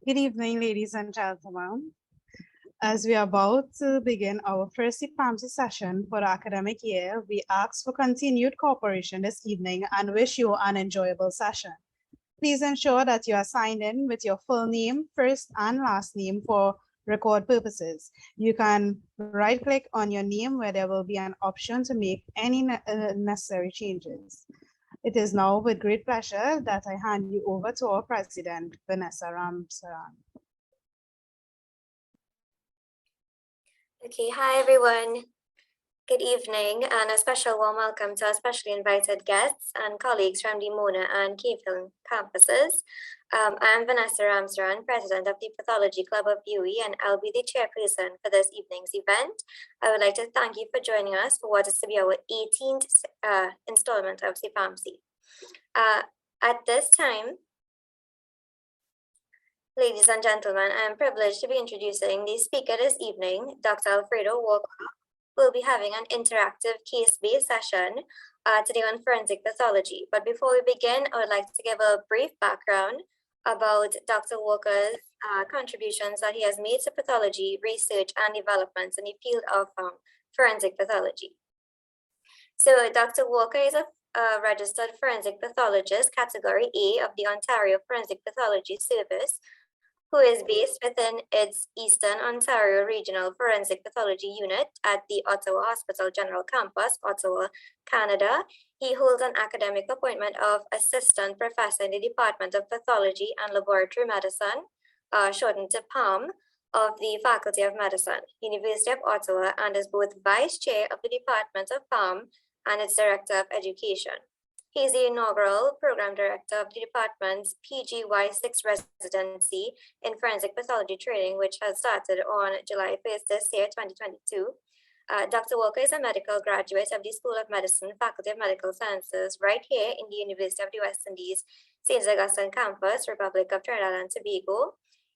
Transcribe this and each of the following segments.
Good evening, ladies and gentlemen. As we are about to begin our first CPALMSI session for the academic year, we ask for continued cooperation this evening and wish you an enjoyable session. Please ensure that you are signed in with your full name, first and last name for record purposes. You can right-click on your name where there will be an option to make any necessary changes. It is now with great pleasure that I hand you over to our President, Vanessa Ramsaran. Okay, hi everyone. Good evening and a special warm welcome to our specially invited guests and colleagues from the Mona and Keephilm campuses. I'm Vanessa Ramsaran, President of the Pathology Club of UE, and I'll be the chairperson for this evening's event. I would like to thank you for joining us for what is to be our 18th installment of CPALMSI. At this time, ladies and gentlemen, I am privileged to be introducing the speaker this evening, Dr. Alfredo Walker. We'll be having an interactive case-based session today on forensic pathology. But before we begin, I would like to give a brief background about Dr. Walker's contributions that he has made to pathology, research, and developments in the field of forensic pathology. So Dr. Walker is a registered forensic pathologist, category A of the Ontario Forensic Pathology Service, who is based within its Eastern Ontario Regional Forensic Pathology Unit at the Ottawa Hospital General Campus, Ottawa, Canada. He holds an academic appointment of Assistant Professor in the Department of Pathology and Laboratory Medicine, shortened to PALM, of the Faculty of Medicine, University of Ottawa, and is both Vice Chair of the Department of PALM and its Director of Education. He is the inaugural Program Director of the department's PGY6 residency in Forensic Pathology training, which has started on July 1st this year, 2022. Dr. Walker is a medical graduate of the School of Medicine, Faculty of Medical Sciences, right here in the University of the West Indies, St. Augustine Campus, Republic of Trinidad and Tobago.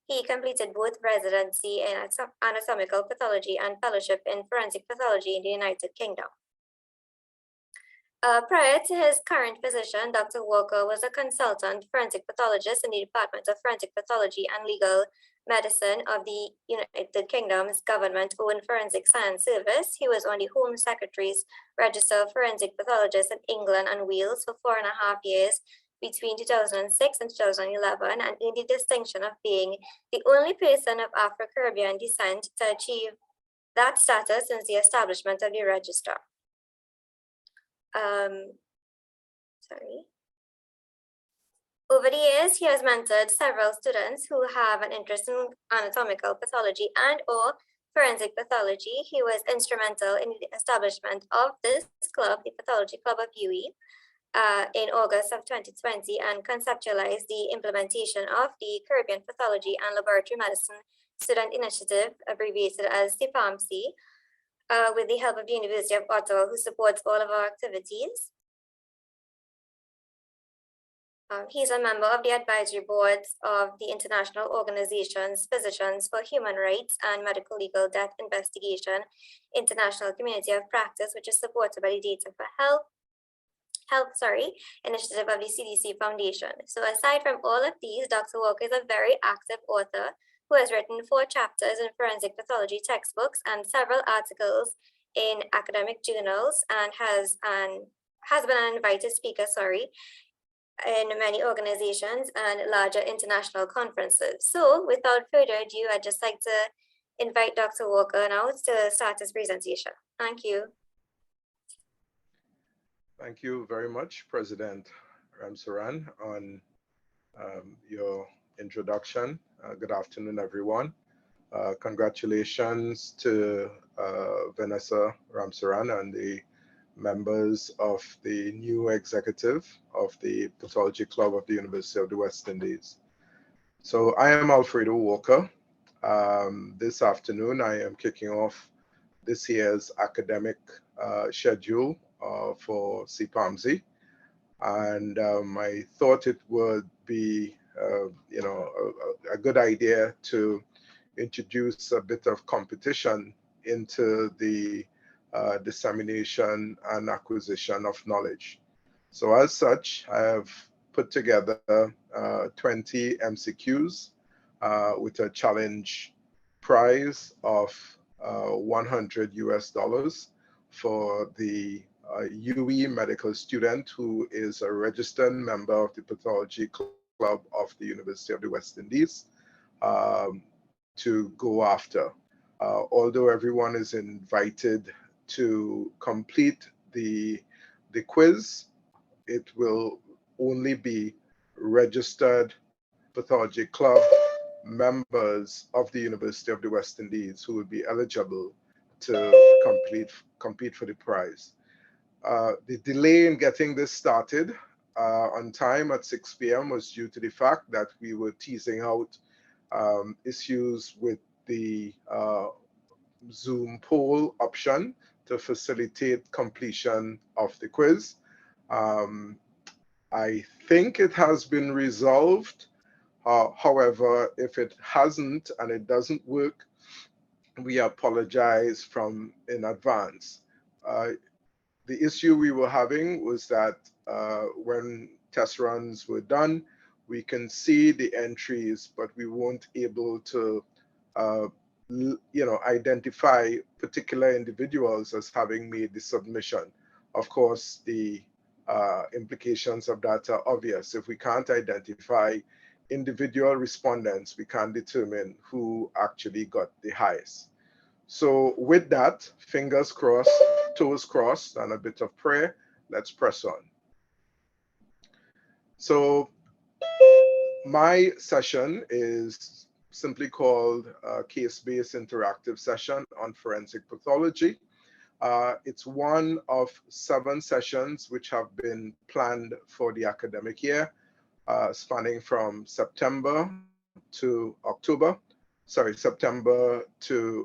He completed both residency in anatomical pathology and fellowship in forensic pathology in the United Kingdom. Prior to his current position, Dr. Walker was a consultant forensic pathologist in the Department of Forensic Pathology and Legal Medicine of the United Kingdom's government-owned Forensic Science Service. He was on the Home Secretary's Register of Forensic Pathologists in England and Wales for 4.5 years between 2006 and 2011, and in the distinction of being the only person of Afro-Caribbean descent to achieve that status since the establishment of the register. Over the years, he has mentored several students who have an interest in anatomical pathology and or forensic pathology. He was instrumental in the establishment of this club, the Pathology Club of UE, in August of 2020, and conceptualized the implementation of the Caribbean Pathology and Laboratory Medicine Student Initiative, abbreviated as CPALMSI, with the help of the University of Ottawa, who supports all of our activities. He's a member of the advisory boards of the international organizations Physicians for Human Rights and Medical Legal Death Investigation International Community of Practice, which is supported by the Data for Health initiative of the CDC Foundation. So aside from all of these, Dr. Walker is a very active author who has written 4 chapters in forensic pathology textbooks and several articles in academic journals, and has been an invited speaker, in many organizations and larger international conferences. So without further ado, I'd just like to invite Dr. Walker now to start his presentation. Thank you. Thank you very much, President Ramsaran, on your introduction. Good afternoon, everyone. Congratulations to Vanessa Ramsaran and the members of the new executive of the Pathology Club of the University of the West Indies. So I am Alfredo Walker. This afternoon, I am kicking off this year's academic schedule for CPALMSI, and I thought it would be a good idea to introduce a bit of competition into the dissemination and acquisition of knowledge. So as such, I have put together 20 MCQs with a challenge prize of $100 for the UE medical student who is a registered member of the Pathology Club of the University of the West Indies to go after. Although everyone is invited to complete the quiz, it will only be registered Pathology Club members of the University of the West Indies who will be eligible to compete for the prize. The delay in getting this started on time at 6 p.m. was due to the fact that we were teasing out issues with the Zoom poll option to facilitate completion of the quiz. I think it has been resolved. However, if it hasn't and it doesn't work, we apologize in advance. The issue we were having was that when test runs were done, we can see the entries, but we weren't able to identify particular individuals as having made the submission. Of course, the implications of that are obvious. If we can't identify individual respondents, we can't determine who actually got the highest. So with that, fingers crossed, toes crossed, and a bit of prayer, let's press on. So my session is simply called a case-based interactive session on forensic pathology. It's one of 7 sessions which have been planned for the academic year, spanning from September to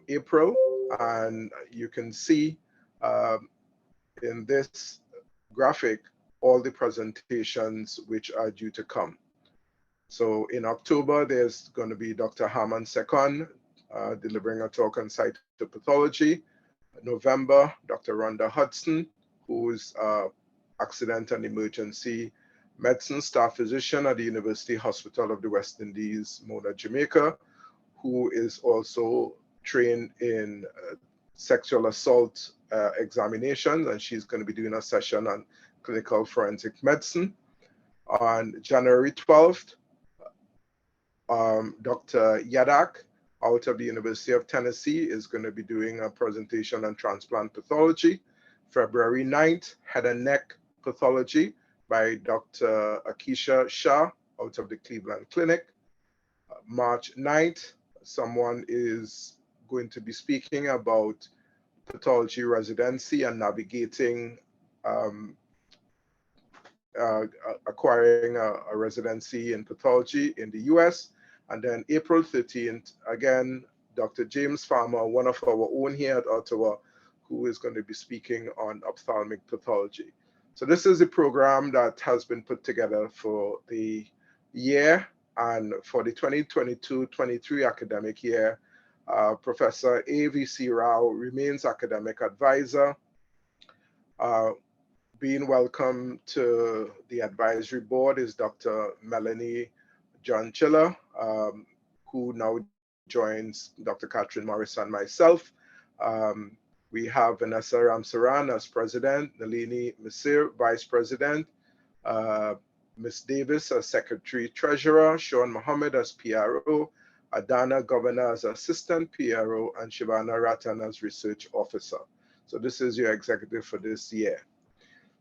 April. And you can see in this graphic all the presentations which are due to come. So in October, there's going to be Dr. Harman Sekon delivering a talk on cytopathology. November, Dr. Rhonda Hudson, who is accident and emergency medicine staff physician at the University Hospital of the West Indies, Mona, Jamaica, who is also trained in sexual assault examinations, and she's going to be doing a session on clinical forensic medicine. On January 12th, Dr. Yadak out of the University of Tennessee is going to be doing a presentation on transplant pathology. February 9th, head and neck pathology by Dr. Akisha Shah out of the Cleveland Clinic. March 9th, someone is going to be speaking about pathology residency and navigating acquiring a residency in pathology in the US. And then April 13th, again, Dr. James Farmer, one of our own here at Ottawa, who is going to be speaking on ophthalmic pathology. So this is a program that has been put together for the year, and for the 2022-23 academic year, Professor A.V.C. Rao remains academic advisor. Being welcome to the advisory board is Dr. Melanie John Chiller, who now joins Dr. Catherine Morris and myself. We have Vanessa Ramsaran as president, Nalini Misir, vice president, Ms. Davis as secretary treasurer, Sean Mohammed as PRO, Adana Governor as assistant PRO, and Shivana Ratan as research officer. So this is your executive for this year.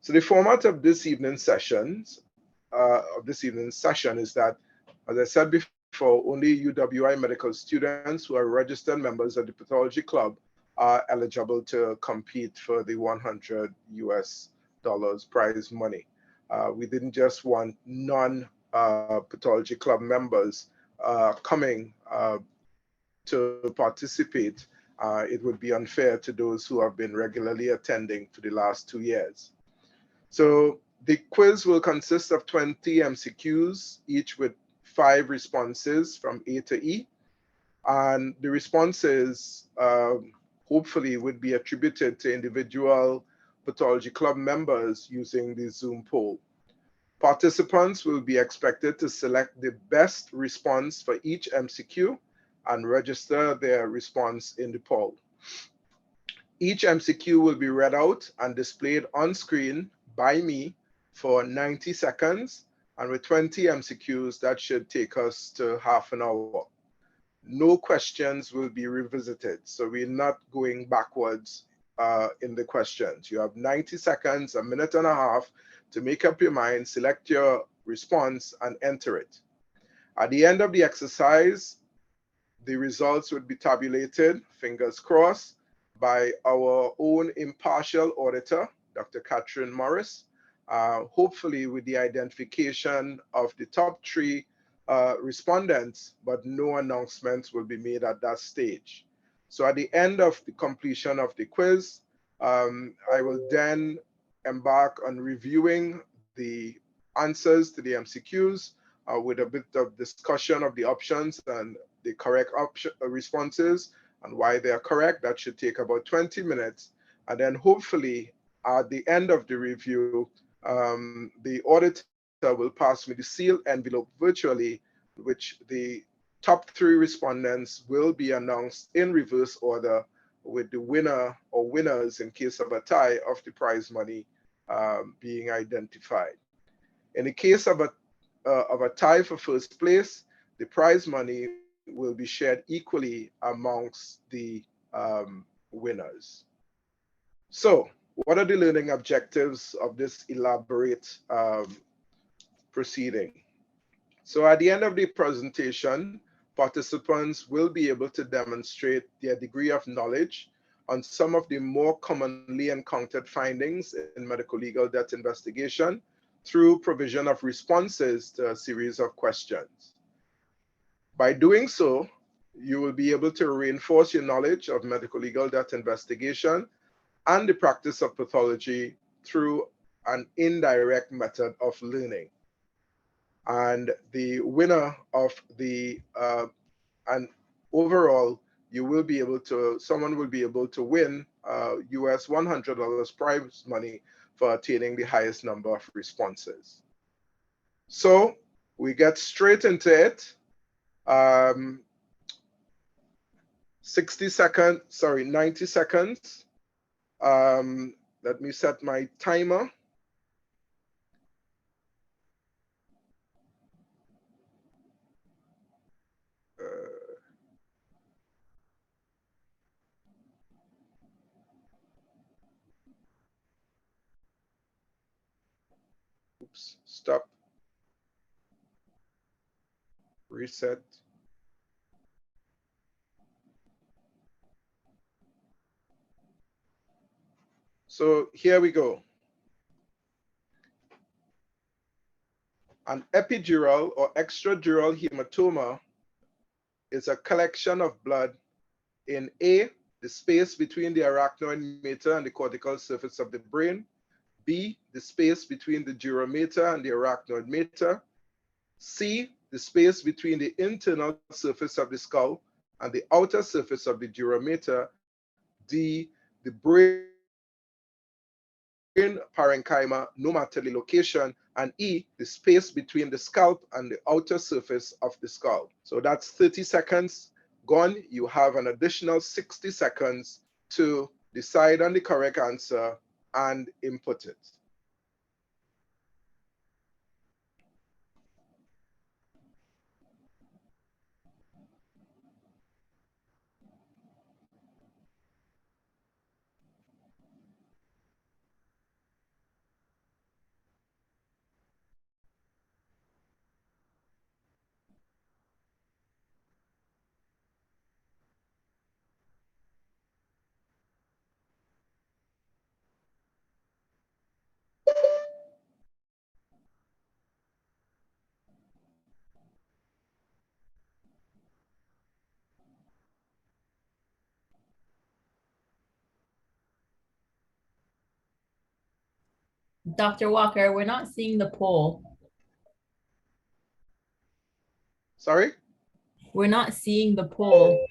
So the format of this evening's session is that, as I said before, only UWI medical students who are registered members of the Pathology Club are eligible to compete for the $100 prize money. We didn't just want non-Pathology Club members coming to participate. It would be unfair to those who have been regularly attending for the last 2 years. So the quiz will consist of 20 MCQs, each with 5 responses from A to E. And the responses hopefully would be attributed to individual Pathology Club members using the Zoom poll. Participants will be expected to select the best response for each MCQ and register their response in the poll. Each MCQ will be read out and displayed on screen by me for 90 seconds, and with 20 MCQs, that should take us to half an hour. No questions will be revisited, so we're not going backwards in the questions. You have 90 seconds, a minute and a half to make up your mind, select your response, and enter it. At the end of the exercise, the results would be tabulated, fingers crossed, by our own impartial auditor, Dr. Catherine Morris, hopefully with the identification of the top 3 respondents, but no announcements will be made at that stage. So at the end of the completion of the quiz, I will then embark on reviewing the answers to the MCQs with a bit of discussion of the options and the correct responses and why they are correct. That should take about 20 minutes. And then hopefully at the end of the review, the auditor will pass me the sealed envelope virtually, which the top 3 respondents will be announced in reverse order, with the winner or winners in case of a tie of the prize money being identified. In the case of a tie for first place, the prize money will be shared equally amongst the winners. So, what are the learning objectives of this elaborate proceeding? So at the end of the presentation, participants will be able to demonstrate their degree of knowledge on some of the more commonly encountered findings in medical legal death investigation through provision of responses to a series of questions. By doing so, you will be able to reinforce your knowledge of medical legal death investigation and the practice of pathology through an indirect method of learning. And the winner of the, and overall, you will be able to, someone will be able to win US $100 prize money for attaining the highest number of responses. So we get straight into it. 90 seconds. Let me set my timer. Oops, stop. Reset. So here we go. An epidural or extradural hematoma is a collection of blood in A, the space between the arachnoid mater and the cortical surface of the brain, B, the space between the dura mater and the arachnoid mater, C, the space between the internal surface of the skull and the outer surface of the dura mater, D, the brain parenchyma, no matter the location, and E, the space between the scalp and the outer surface of the skull. So that's 30 seconds gone. You have an additional 60 seconds to decide on the correct answer and input it. Dr. Walker, we're not seeing the poll. Sorry? We're not seeing the poll.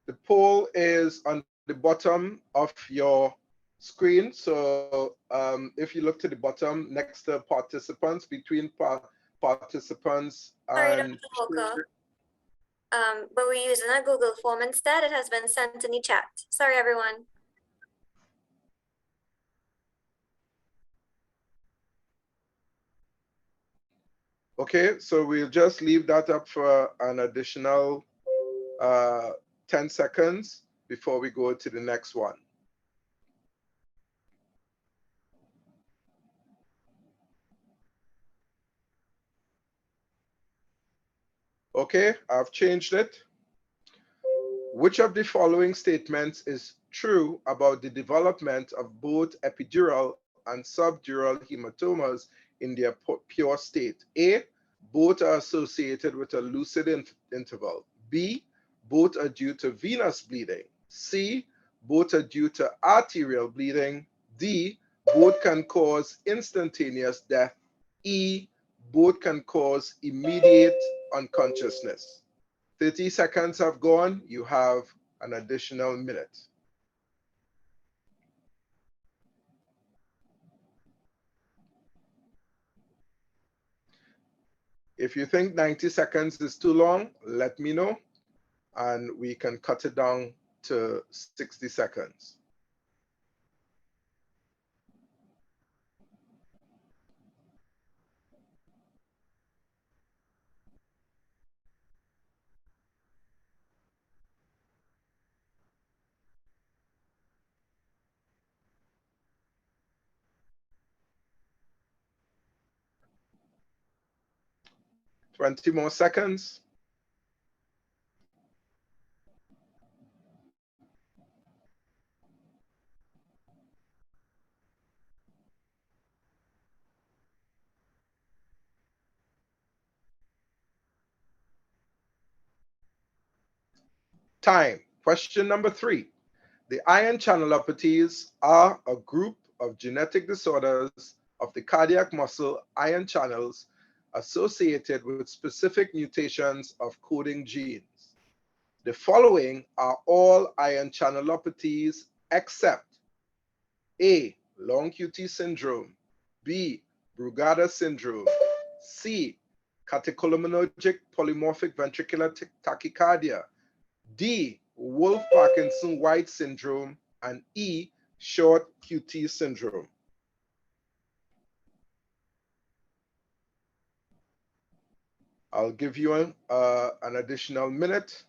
The poll is on the bottom of your screen. So if you look to the bottom next to participants, between participants Sorry, and Dr. Walker. But we're using a Google form instead. It has been sent in the chat. Sorry, everyone. okay, so we'll just leave that up for an additional 10 seconds before we go to the next one. Okay, I've changed it. Which of the following statements is true about the development of both epidural and subdural hematomas in their pure state? A, both are associated with a lucid interval. B, both are due to venous bleeding. C, both are due to arterial bleeding. D, both can cause instantaneous death. E, both can cause immediate unconsciousness. 30 seconds have gone. You have an additional minute. If you think 90 seconds is too long, let me know, and we can cut it down to 60 seconds. Twenty more seconds. Time. Question number 3. The ion channelopathies are a group of genetic disorders of the cardiac muscle ion channels associated with specific mutations of coding genes. The following are all ion channelopathies except A, long QT syndrome, B, Brugada syndrome, C, catecholaminergic polymorphic ventricular tachycardia, D, Wolff-Parkinson-White syndrome, and E, short QT syndrome. I'll give you an additional minute.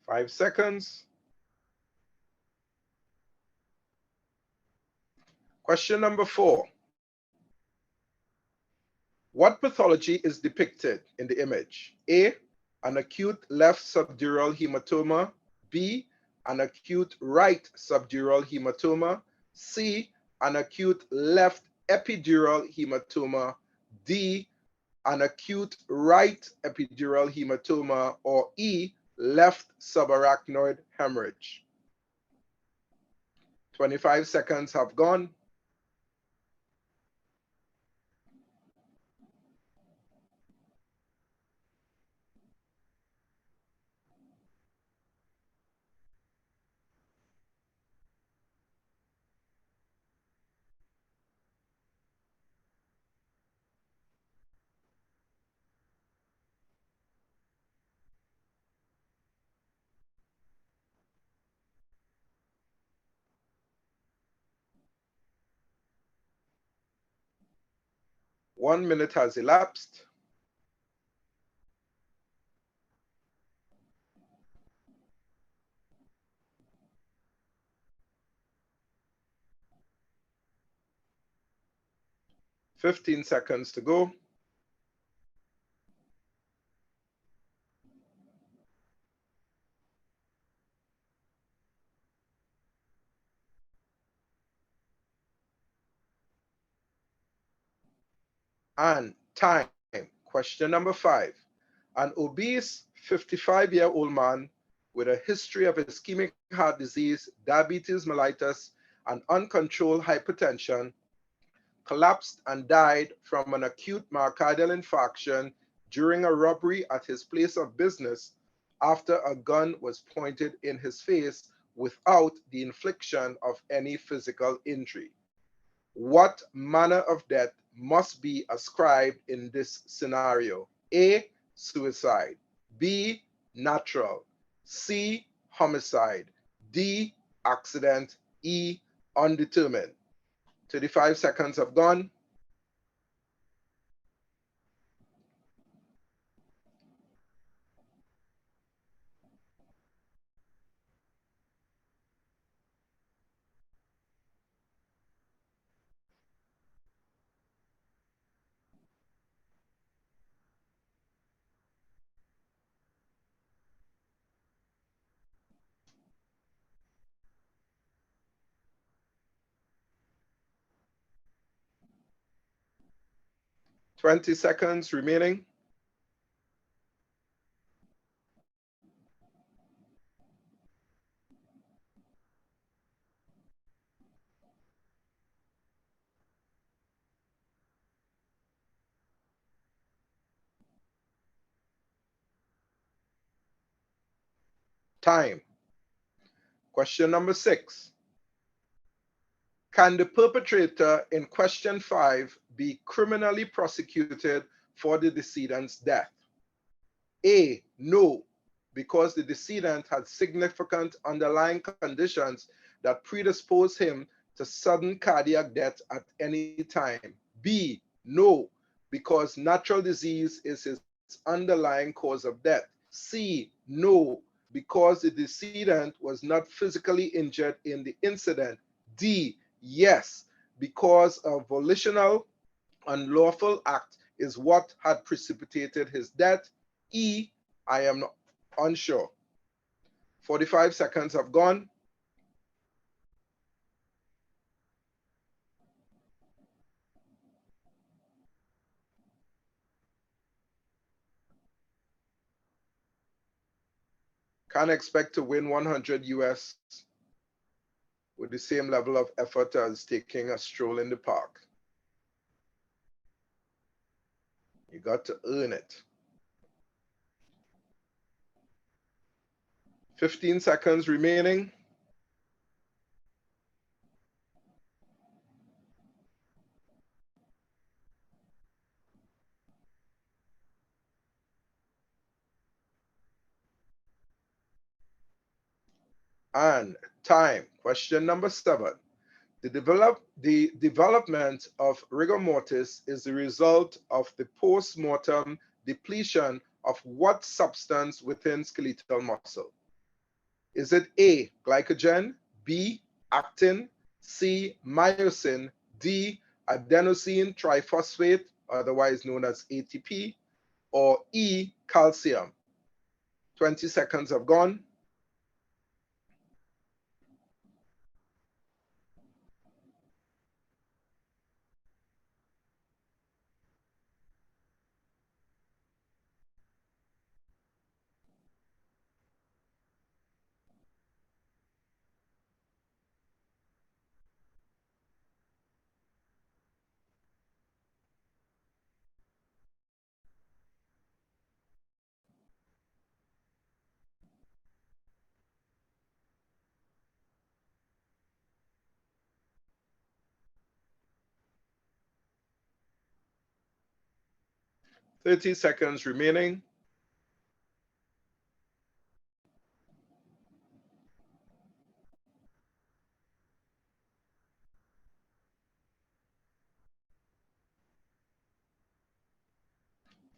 Five seconds. Question number 4. What pathology is depicted in the image? A, an acute left subdural hematoma. B, an acute right subdural hematoma. C, an acute left epidural hematoma. D, an acute right epidural hematoma. Or E, left subarachnoid hemorrhage. 25 seconds have gone. One minute has elapsed. 15 seconds to go. And time. Question number 5. An obese 55-year-old man with a history of ischemic heart disease, diabetes mellitus, and uncontrolled hypertension collapsed and died from an acute myocardial infarction during a robbery at his place of business after a gun was pointed in his face without the infliction of any physical injury. What manner of death must be ascribed in this scenario? A, suicide. B, natural. C, homicide. D, accident. E, undetermined. 35 seconds have gone. Twenty seconds remaining. Time. Question number 6. Can the perpetrator in question 5 be criminally prosecuted for the decedent's death? A, no, because the decedent had significant underlying conditions that predispose him to sudden cardiac death at any time. B, no, because natural disease is his underlying cause of death. C, no, because the decedent was not physically injured in the incident. D, yes, because a volitional unlawful act is what had precipitated his death. E, I am unsure. 45 seconds have gone. Can't expect to win 100 US with the same level of effort as taking a stroll in the park. You got to earn it. 15 seconds remaining. And time. Question number 7. The development of rigor mortis is the result of the post-mortem depletion of what substance within skeletal muscle? Is it A, glycogen, B, actin, C, myosin, D, adenosine triphosphate, otherwise known as ATP, or E, calcium? 20 seconds have gone. Thirty seconds remaining.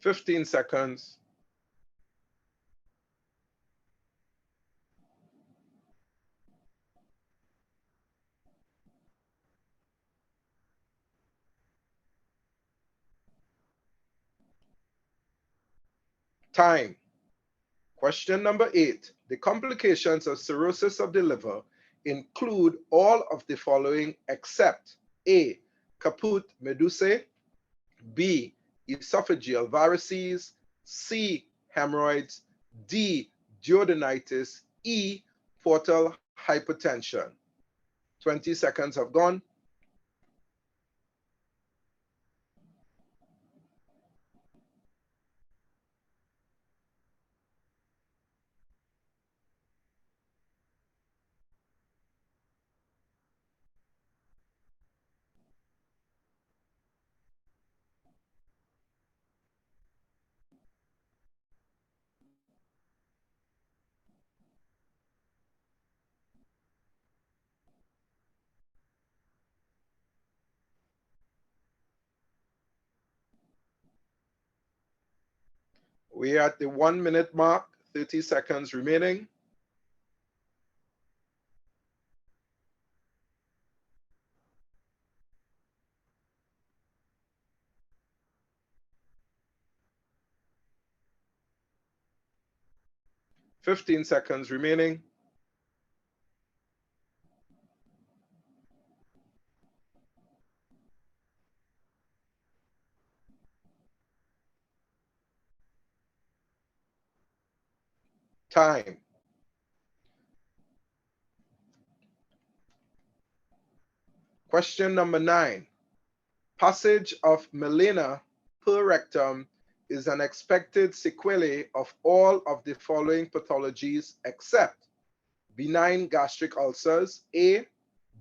Fifteen seconds. Time. Question number 8. The complications of cirrhosis of the liver include all of the following except A. Caput medusae, B. Esophageal varices, C. Hemorrhoids, D. Duodenitis, E. Portal hypertension. 20 seconds have gone. We are at the 1 minute mark, 30 seconds remaining. Fifteen seconds remaining. Time. Question number 9. Passage of melena per rectum is an expected sequelae of all of the following pathologies except benign gastric ulcers, A,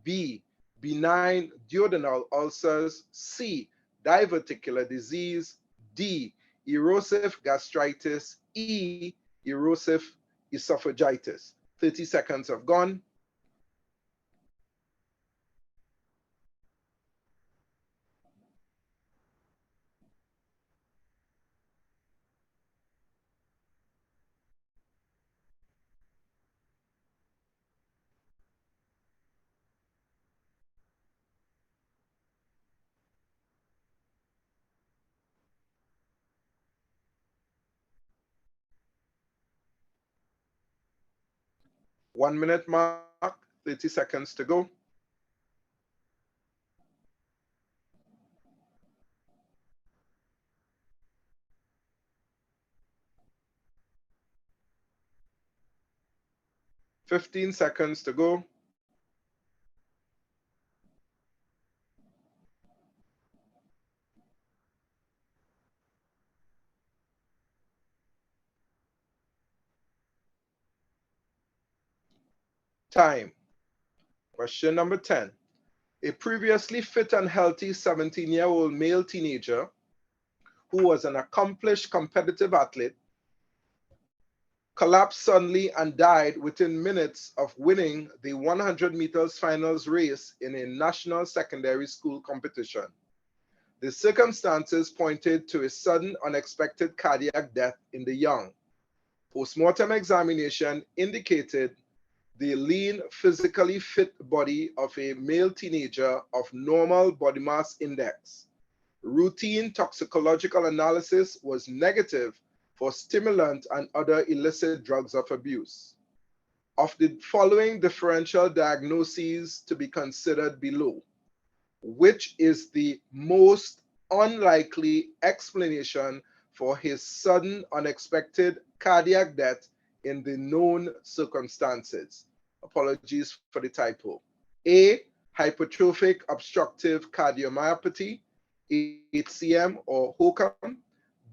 B, benign duodenal ulcers, C, diverticular disease, D, erosive gastritis, E, erosive esophagitis. 30 seconds have gone. One minute mark, 30 seconds to go. Fifteen seconds to go. Time. Question number 10. A previously fit and healthy 17-year-old male teenager who was an accomplished competitive athlete collapsed suddenly and died within minutes of winning the 100 meters finals race in a national secondary school competition. The circumstances pointed to a sudden unexpected cardiac death in the young. Postmortem examination indicated the lean, physically fit body of a male teenager of normal body mass index. Routine toxicological analysis was negative for stimulant and other illicit drugs of abuse. Of the following differential diagnoses to be considered below, which is the most unlikely explanation for his sudden unexpected cardiac death in the known circumstances? Apologies for the typo. A, hypertrophic obstructive cardiomyopathy, HCM or HOCM.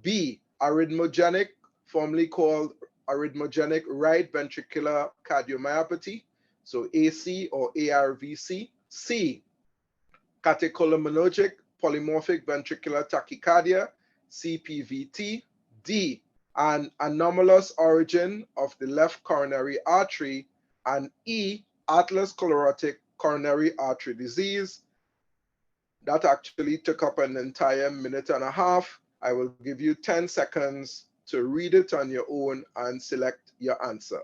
B, arrhythmogenic, formerly called arrhythmogenic right ventricular cardiomyopathy, so AC or ARVC. C, catecholaminergic polymorphic ventricular tachycardia, CPVT. D, an anomalous origin of the left coronary artery, and E, atherosclerotic coronary artery disease. That actually took up an entire minute and a half. I will give you 10 seconds to read it on your own and select your answer.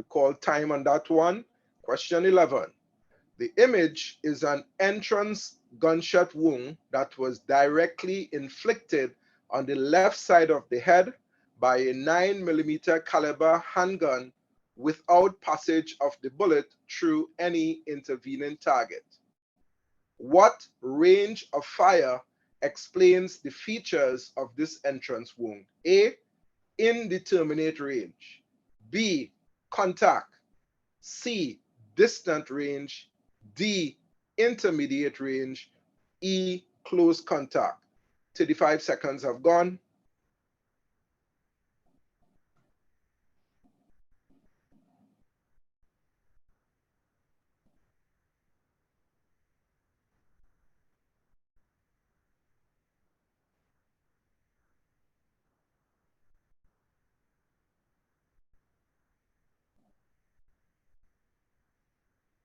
call time on that one. Question 11. The image is an entrance gunshot wound that was directly inflicted on the left side of the head by a 9mm caliber handgun without passage of the bullet through any intervening target. What range of fire explains the features of this entrance wound? A, indeterminate range. B, contact. C, distant range. D, intermediate range. E, close contact. 35 seconds have gone.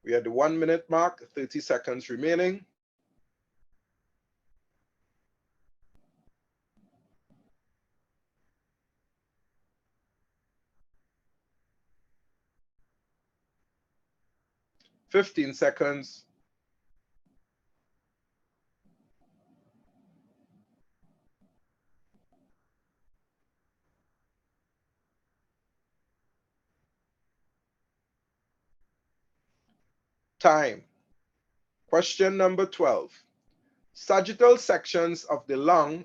We are at the 1 minute mark, 30 seconds remaining. $15 seconds. Time. Question number 12. Sagittal sections of the lung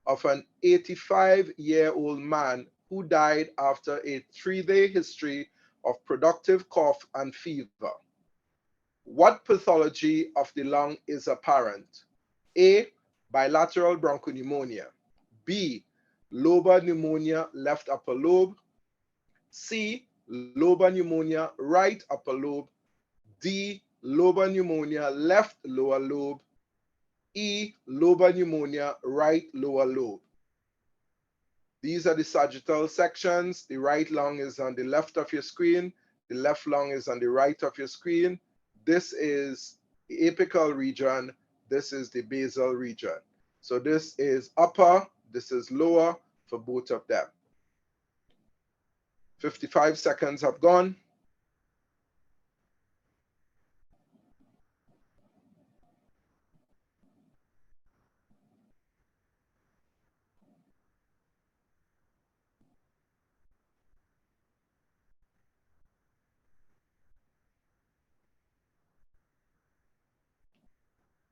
of an 85-year-old man who died after a 3-day history of productive cough and fever. What pathology of the lung is apparent? A, bilateral bronchopneumonia. B, lobar pneumonia left upper lobe. C, lobar pneumonia right upper lobe. D, lobar pneumonia left lower lobe. E, lobar pneumonia right lower lobe. These are the sagittal sections. The right lung is on the left of your screen. The left lung is on the right of your screen. This is the apical region. This is the basal region. So this is upper, this is lower for both of them. 55 seconds have gone.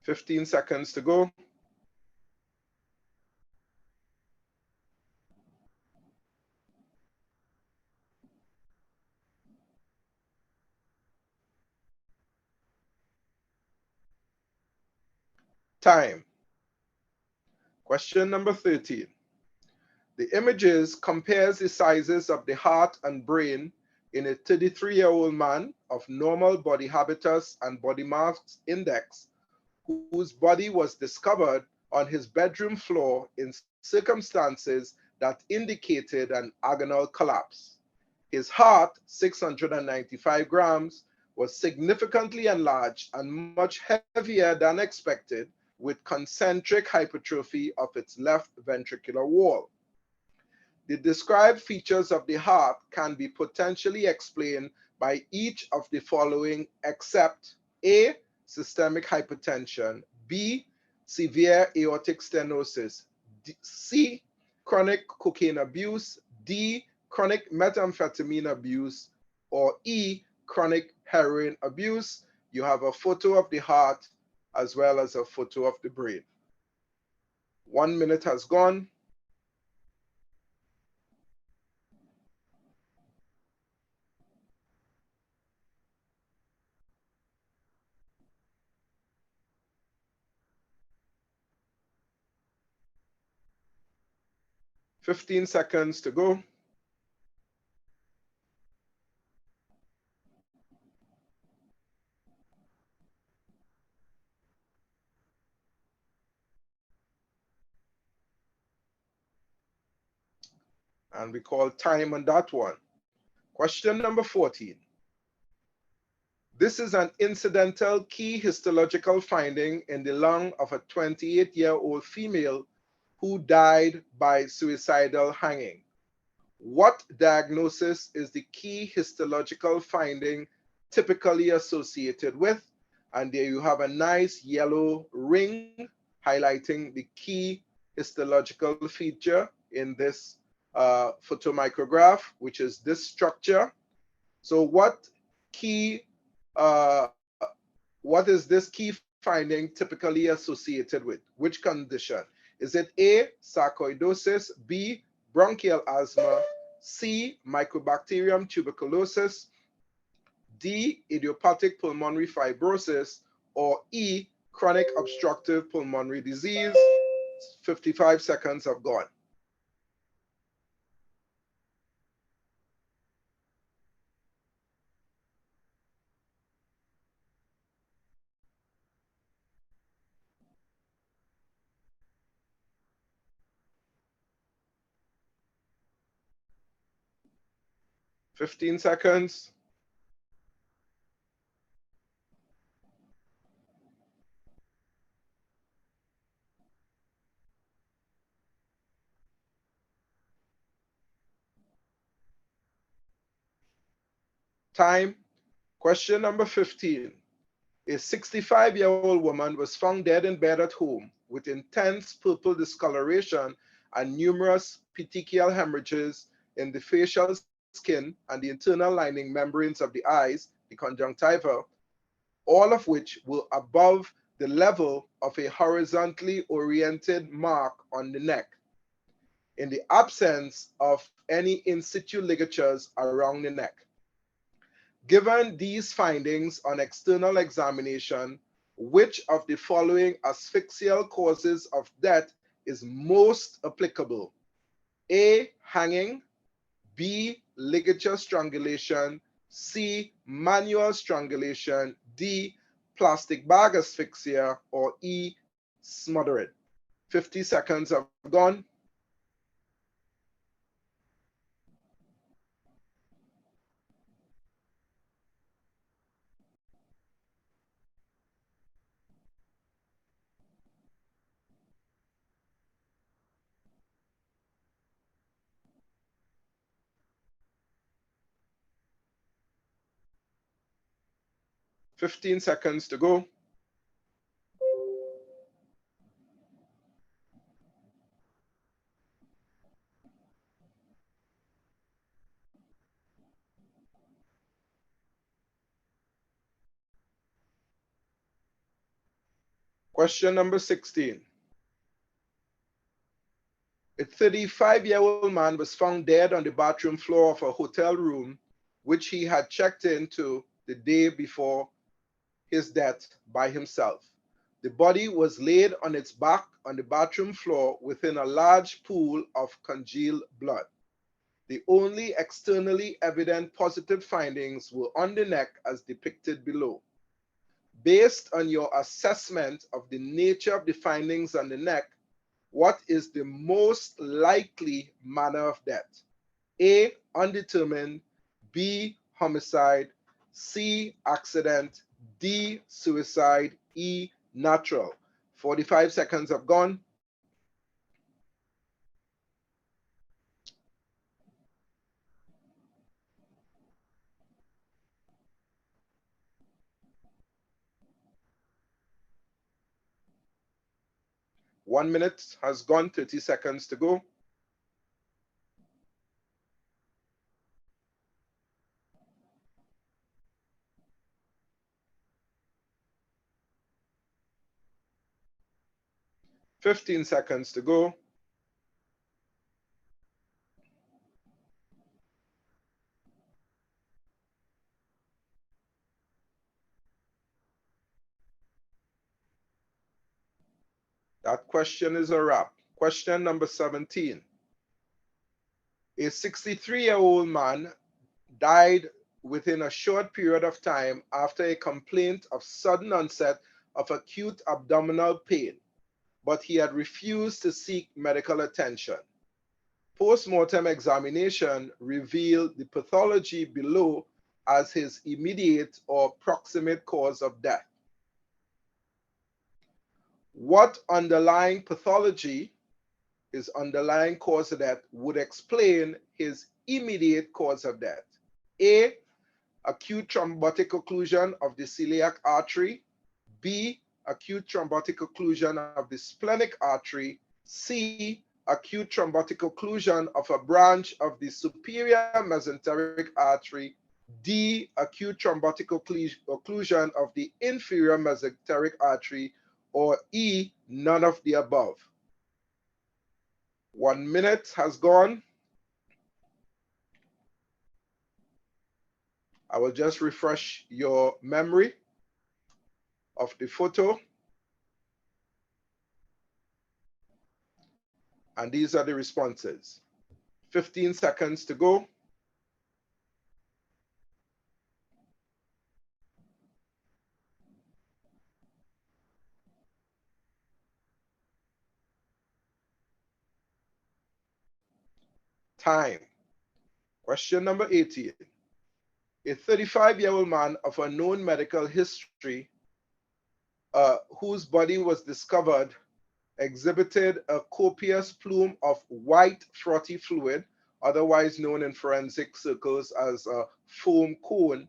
$15 seconds to go. Time. Question number 13. The images compares the sizes of the heart and brain in a 33-year-old man of normal body habitus and body mass index, whose body was discovered on his bedroom floor in circumstances that indicated an agonal collapse. His heart, 695 grams, was significantly enlarged and much heavier than expected, with concentric hypertrophy of its left ventricular wall. The described features of the heart can be potentially explained by each of the following except A, systemic hypertension, B, severe aortic stenosis, C, chronic cocaine abuse, D, chronic methamphetamine abuse, or E, chronic heroin abuse. You have a photo of the heart as well as a photo of the brain. 1 minute has gone. $15 seconds to go. And we call time on that one. Question number 14. This is an incidental key histological finding in the lung of a 28-year-old female who died by suicidal hanging. What diagnosis is the key histological finding typically associated with? And there you have a nice yellow ring highlighting the key histological feature in this photomicrograph, which is this structure. So what is this key finding typically associated with? Which condition? Is it A, sarcoidosis, B, bronchial asthma, C, Mycobacterium tuberculosis, D, idiopathic pulmonary fibrosis, or E, chronic obstructive pulmonary disease? 55 seconds have gone. Fifteen seconds. Time. Question number 15. A 65-year-old woman was found dead in bed at home with intense purple discoloration and numerous petechial hemorrhages in the facial skin and the internal lining membranes of the eyes, the conjunctiva, all of which were above the level of a horizontally oriented mark on the neck, in the absence of any in situ ligatures around the neck. Given these findings on external examination, which of the following asphyxial causes of death is most applicable? A, hanging, B, ligature strangulation, C, manual strangulation, D, plastic bag asphyxia, or E, smothering. 50 seconds have gone. Fifteen seconds to go. Question number 16. A 35-year-old man was found dead on the bathroom floor of a hotel room, which he had checked into the day before his death by himself. The body was laid on its back on the bathroom floor within a large pool of congealed blood. The only externally evident positive findings were on the neck as depicted below. Based on your assessment of the nature of the findings on the neck, what is the most likely manner of death? A, undetermined, B, homicide, C, accident, D, suicide, E, natural. 45 seconds have gone. One minute has gone, 30 seconds to go. Fifteen seconds to go. That question is a wrap. Question number 17. A 63-year-old man died within a short period of time after a complaint of sudden onset of acute abdominal pain, but he had refused to seek medical attention. Post-mortem examination revealed the pathology below as his immediate or proximate cause of death. What underlying pathology his underlying cause of death would explain his immediate cause of death. A, acute thrombotic occlusion of the celiac artery. B, acute thrombotic occlusion of the splenic artery. C, acute thrombotic occlusion of a branch of the superior mesenteric artery. D, acute thrombotic occlusion of the inferior mesenteric artery. Or E, none of the above. 1 minute has gone. I will just refresh your memory of the photo. And these are the responses. 15 seconds to go. Time. Question number 18. A 35-year-old man of unknown medical history whose body was discovered exhibited a copious plume of white frothy fluid, otherwise known in forensic circles as a foam cone,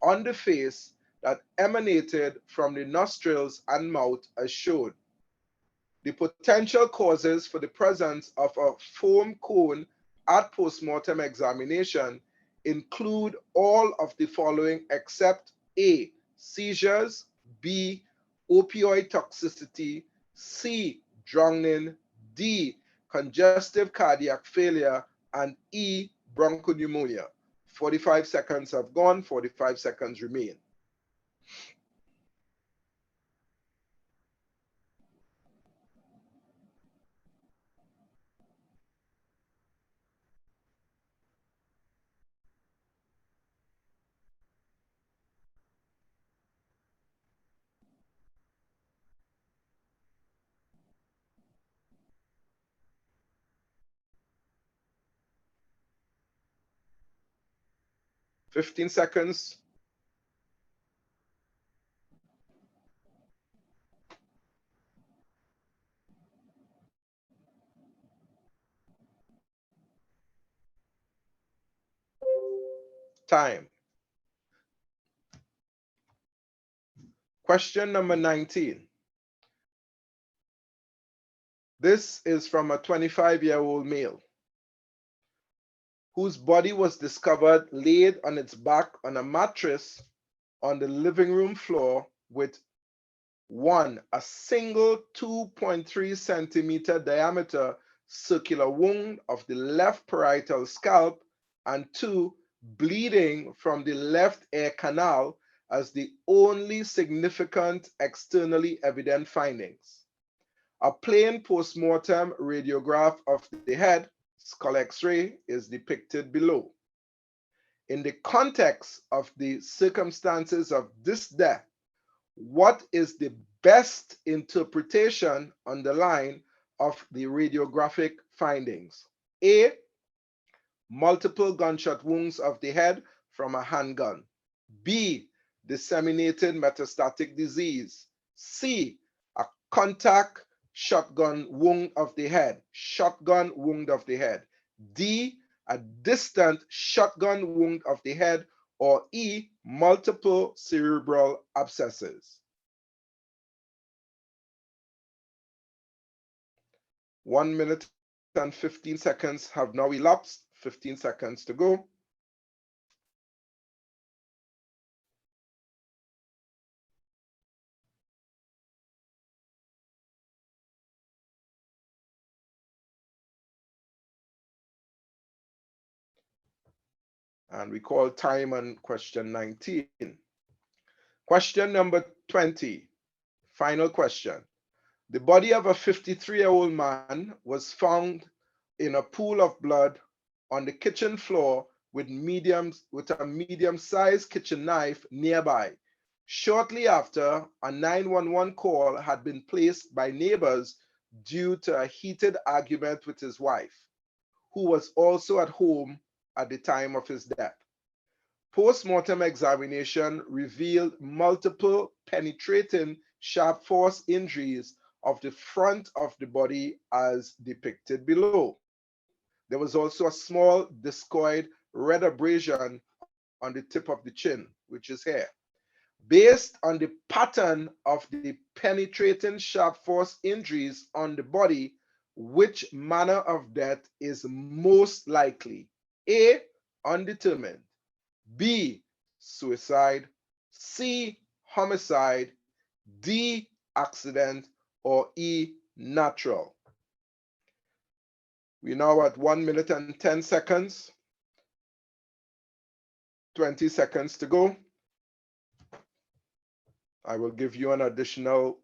on the face that emanated from the nostrils and mouth as shown. The potential causes for the presence of a foam cone at postmortem examination include all of the following except A, seizures, B, opioid toxicity, C, drowning, D, congestive cardiac failure, and E, bronchopneumonia. 45 seconds have gone, 45 seconds remain. Fifteen seconds. Time. Question number 19. This is from a 25-year-old male whose body was discovered laid on its back on a mattress on the living room floor with 1, a single 2.3 centimeter diameter circular wound of the left parietal scalp, and 2, bleeding from the left ear canal as the only significant externally evident findings. A plain postmortem radiograph of the head, skull X-ray, is depicted below. In the context of the circumstances of this death, what is the best interpretation on the line of the radiographic findings? A, multiple gunshot wounds of the head from a handgun. B, disseminated metastatic disease. C, a contact shotgun wound of the head, shotgun wound of the head. D, a distant shotgun wound of the head. Or E, multiple cerebral abscesses. 1 minute and 15 seconds have now elapsed. 15 seconds to go. And we call time on question 19. Question number 20, final question. The body of a 53-year-old man was found in a pool of blood on the kitchen floor with a medium-sized kitchen knife nearby. Shortly after, a 911 call had been placed by neighbors due to a heated argument with his wife, who was also at home at the time of his death. Post-mortem examination revealed multiple penetrating sharp force injuries of the front of the body as depicted below. There was also a small discoid red abrasion on the tip of the chin, which is here. Based on the pattern of the penetrating sharp force injuries on the body, which manner of death is most likely? A, undetermined, B, suicide, C, homicide, D, accident, or E, natural. We now at 1 minute and 10 seconds. 20 seconds to go. I will give you an additional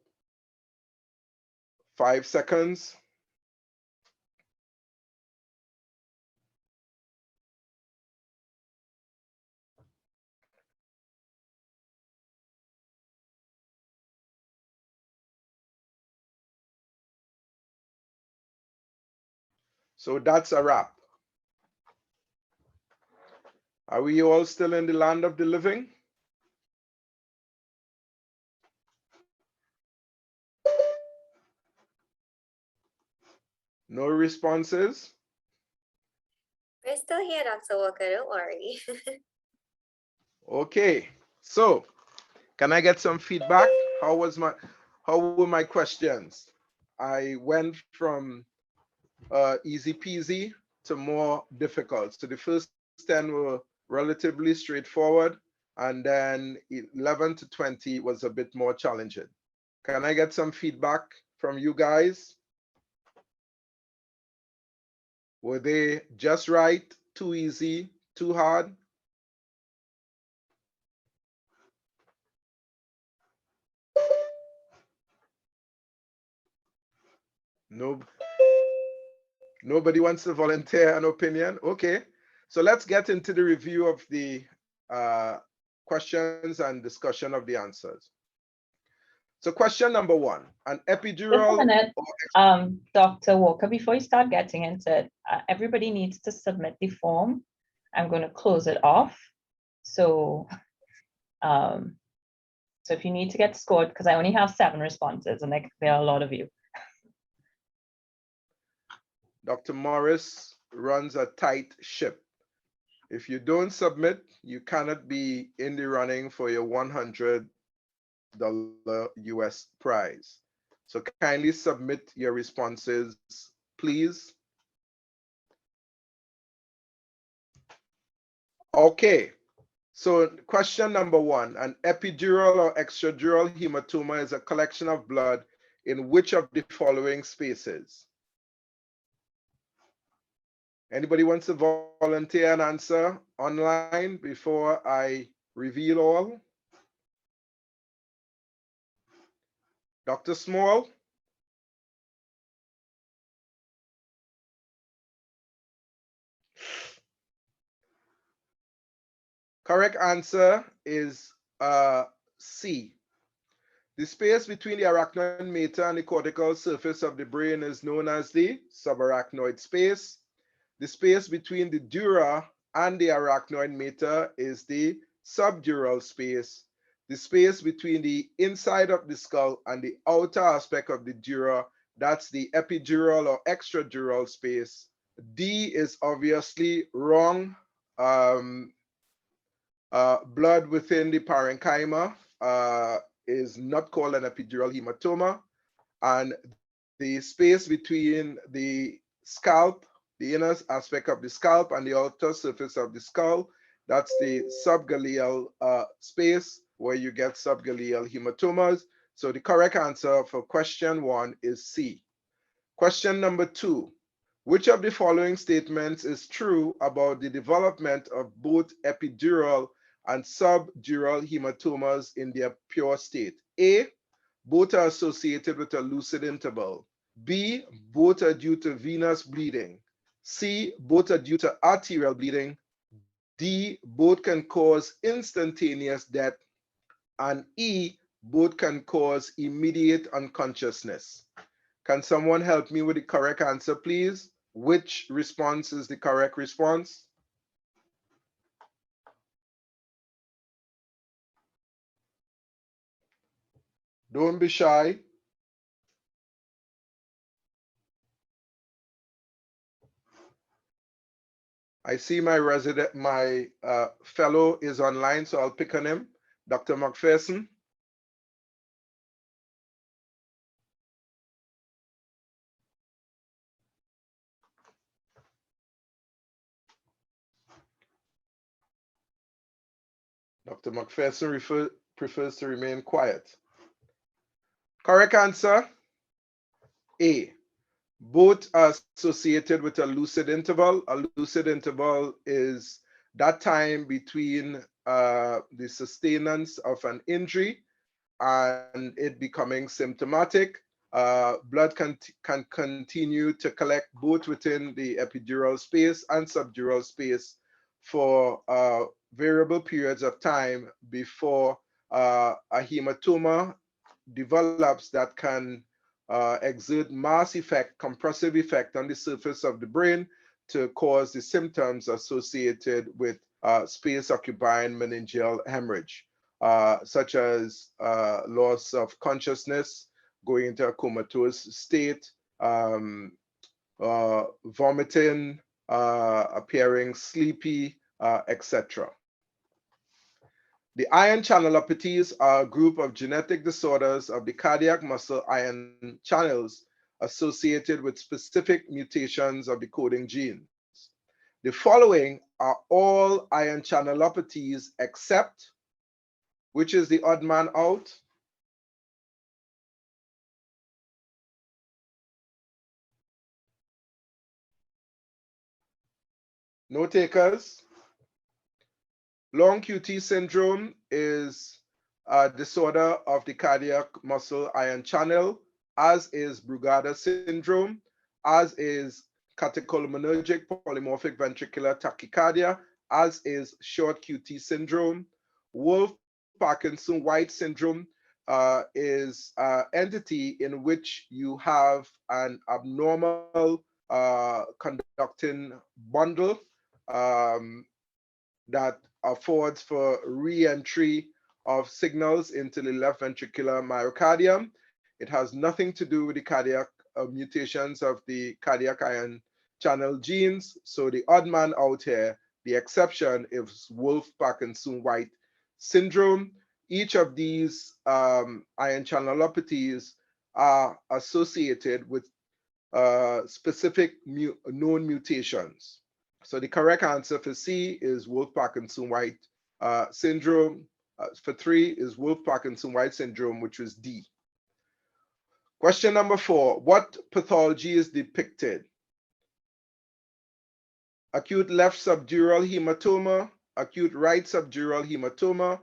5 seconds. So that's a wrap. Are we all still in the land of the living? No responses? We're still here, Dr. Walker, don't worry. Okay, so can I get some feedback? How were my questions? I went from easy peasy to more difficult. So the first 10 were relatively straightforward, and then 11 to 20 was a bit more challenging. Can I get some feedback from you guys? Were they just right, too easy, too hard? No, nobody wants to volunteer an opinion? Okay, so let's get into the review of the questions and discussion of the answers. So question number 1, an epidural. Just a minute, Dr. Walker, before you start getting into it, everybody needs to submit the form. I'm going to close it off. So, so if you need to get scored, because I only have 7 responses and there are a lot of you. Dr. Morris runs a tight ship. If you don't submit, you cannot be in the running for your $100 US prize. So kindly submit your responses, please. Okay, so question number 1, an epidural or extradural hematoma is a collection of blood in which of the following spaces? Anybody wants to volunteer an answer online before I reveal all? Dr. Small? Correct answer is C. The space between the arachnoid mater and the cortical surface of the brain is known as the subarachnoid space. The space between the dura and the arachnoid mater is the subdural space. The space between the inside of the skull and the outer aspect of the dura, that's the epidural or extradural space. D is obviously wrong. Blood within the parenchyma is not called an epidural hematoma, and the space between the scalp, the inner aspect of the scalp, and the outer surface of the skull, that's the subgaleal space where you get subgaleal hematomas. So the correct answer for question 1 is C. Question number 2. Which of the following statements is true about the development of both epidural and subdural hematomas in their pure state? A, both are associated with a lucid interval. B, both are due to venous bleeding. C, both are due to arterial bleeding. D, both can cause instantaneous death. And E, both can cause immediate unconsciousness. Can someone help me with the correct answer, please? Which response is the correct response? Don't be shy. I see my fellow is online, so I'll pick on him. Dr. McPherson. Dr. McPherson prefers to remain quiet. Correct answer, A. Both are associated with a lucid interval. A lucid interval is that time between the sustenance of an injury and it becoming symptomatic. Blood can continue to collect both within the epidural space and subdural space for variable periods of time before a hematoma develops that can exert mass effect, compressive effect on the surface of the brain to cause the symptoms associated with space occupying meningeal hemorrhage, such as loss of consciousness, going into a comatose state, vomiting, appearing sleepy, etc. The ion channelopathies are a group of genetic disorders of the cardiac muscle ion channels associated with specific mutations of the coding genes. The following are all ion channelopathies except, which is the odd man out? No takers? Long QT syndrome is a disorder of the cardiac muscle ion channel, as is Brugada syndrome, as is catecholaminergic polymorphic ventricular tachycardia, as is short QT syndrome. Wolff-Parkinson-White syndrome is an entity in which you have an abnormal conducting bundle that affords for re-entry of signals into the left ventricular myocardium. It has nothing to do with the cardiac mutations of the cardiac ion channel genes. So the odd man out here, the exception is Wolff-Parkinson-White syndrome. Each of these ion channelopathies are associated with specific known mutations. So the correct answer for C is Wolff-Parkinson-White syndrome. For 3 is Wolff-Parkinson-White syndrome, which was D. Question number 4, what pathology is depicted? Acute left subdural hematoma, acute right subdural hematoma,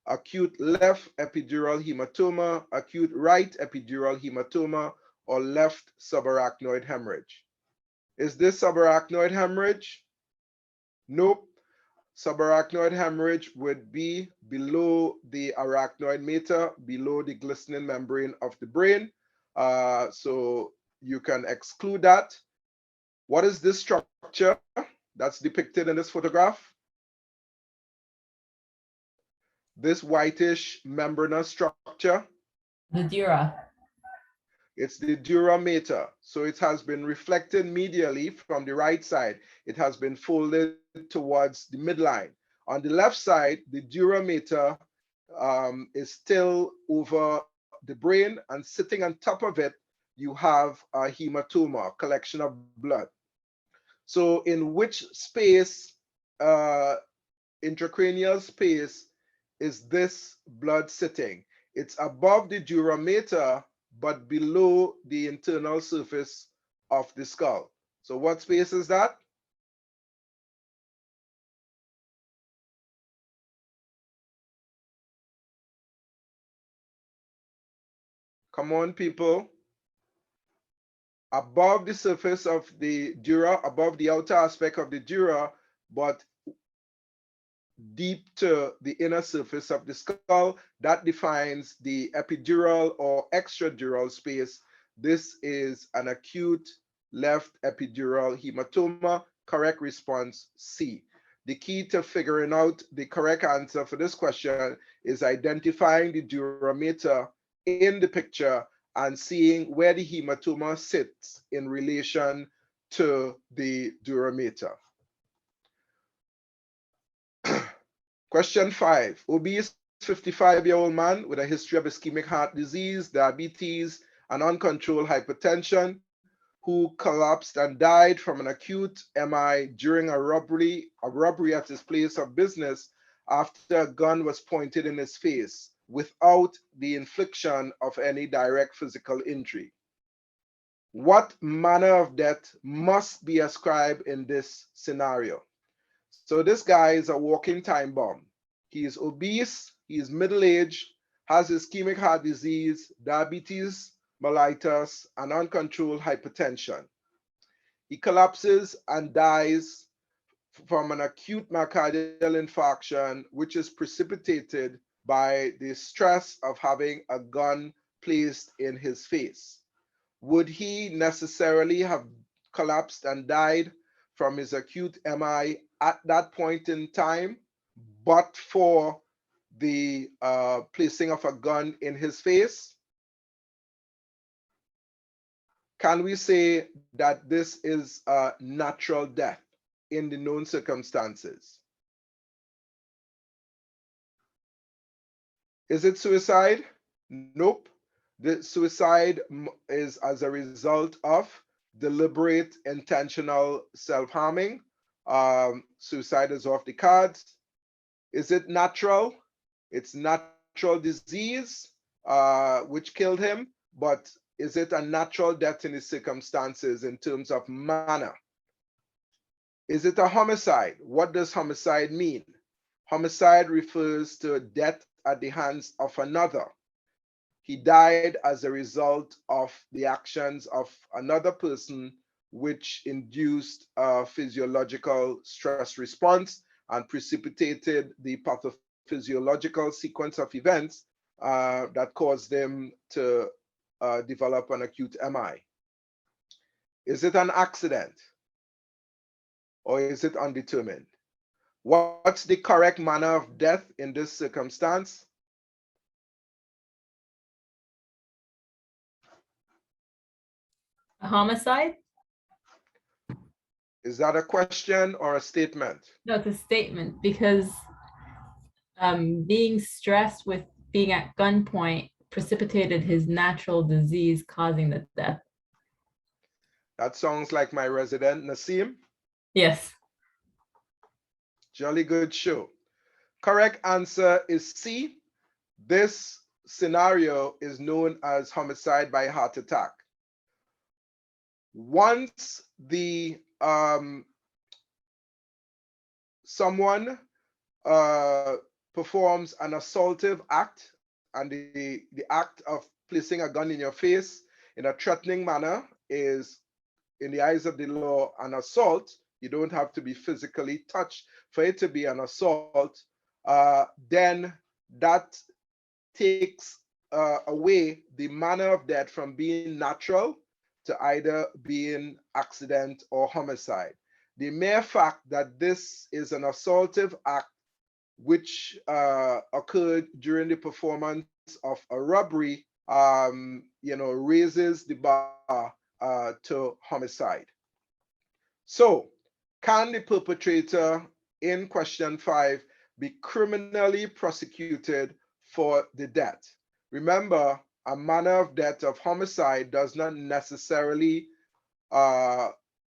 acute left epidural hematoma, acute right epidural hematoma, or left subarachnoid hemorrhage. Is this subarachnoid hemorrhage? Nope. Subarachnoid hemorrhage would be below the arachnoid mater, below the glistening membrane of the brain. So you can exclude that. What is this structure that's depicted in this photograph? This whitish membranous structure? The dura. It's the dura mater. So it has been reflected medially from the right side. It has been folded towards the midline. On the left side, the dura mater is still over the brain, and sitting on top of it, you have a hematoma, a collection of blood. So in which space, intracranial space, is this blood sitting? It's above the dura mater, but below the internal surface of the skull. So what space is that? Come on, people. Above the surface of the dura, above the outer aspect of the dura, but deep to the inner surface of the skull. That defines the epidural or extradural space. This is an acute left epidural hematoma. Correct response, C. The key to figuring out the correct answer for this question is identifying the dura mater in the picture and seeing where the hematoma sits in relation to the dura mater. Question 5, obese 55-year-old man with a history of ischemic heart disease, diabetes, and uncontrolled hypertension, who collapsed and died from an acute MI during a robbery at his place of business after a gun was pointed in his face without the infliction of any direct physical injury. What manner of death must be ascribed in this scenario? So this guy is a walking time bomb. He is obese, he is middle-aged, has ischemic heart disease, diabetes mellitus, and uncontrolled hypertension. He collapses and dies from an acute myocardial infarction, which is precipitated by the stress of having a gun placed in his face. Would he necessarily have collapsed and died from his acute MI at that point in time, but for the placing of a gun in his face? Can we say that this is a natural death in the known circumstances? Is it suicide? Nope. The suicide is as a result of deliberate, intentional self-harming. Suicide is off the cards. Is it natural? It's natural disease which killed him, but is it a natural death in the circumstances in terms of manner? Is it a homicide? What does homicide mean? Homicide refers to death at the hands of another. He died as a result of the actions of another person, which induced a physiological stress response and precipitated the pathophysiological sequence of events that caused them to develop an acute MI. Is it an accident or is it undetermined? What's the correct manner of death in this circumstance? A homicide? Is that a question or a statement? No, it's a statement because being stressed with being at gunpoint precipitated his natural disease causing the death. That sounds like my resident Nasim. Yes. Jolly good show. Correct answer is C. This scenario is known as homicide by heart attack. Once the someone performs an assaultive act, and the act of placing a gun in your face in a threatening manner is, in the eyes of the law, an assault. You don't have to be physically touched for it to be an assault. Then that takes away the manner of death from being natural to either being accident or homicide. The mere fact that this is an assaultive act which occurred during the performance of a robbery, raises the bar to homicide. So, can the perpetrator in question 5 be criminally prosecuted for the death? Remember, a manner of death of homicide does not necessarily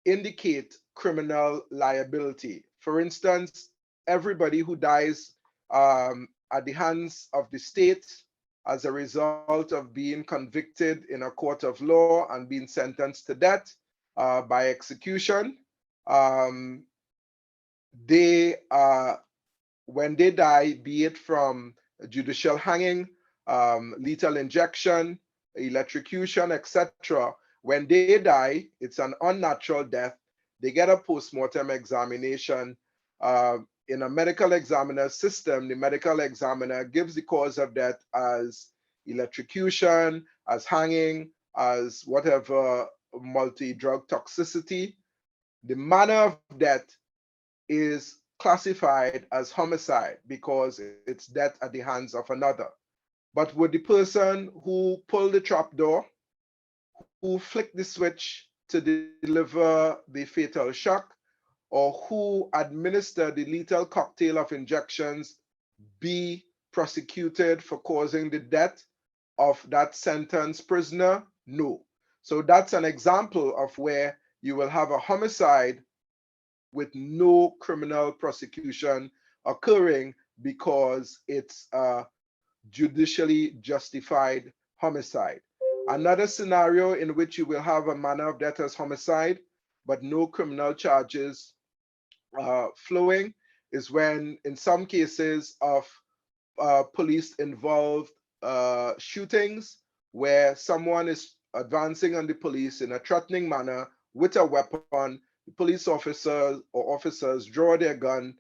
indicate criminal liability. For instance, everybody who dies at the hands of the state as a result of being convicted in a court of law and being sentenced to death by execution, when they die, be it from judicial hanging, lethal injection, electrocution, etc., when they die, it's an unnatural death. They get a post-mortem examination. In a medical examiner system, the medical examiner gives the cause of death as electrocution, as hanging, as whatever multi-drug toxicity. The manner of death is classified as homicide because it's death at the hands of another. But would the person who pulled the trapdoor, who flicked the switch to deliver the fatal shock, or who administered the lethal cocktail of injections be prosecuted for causing the death of that sentenced prisoner? No. So that's an example of where you will have a homicide with no criminal prosecution occurring because it's a judicially justified homicide. Another scenario in which you will have a manner of death as homicide, but no criminal charges flowing, is when in some cases of police involved shootings where someone is advancing on the police in a threatening manner with a weapon. The police officers or officers draw their gun,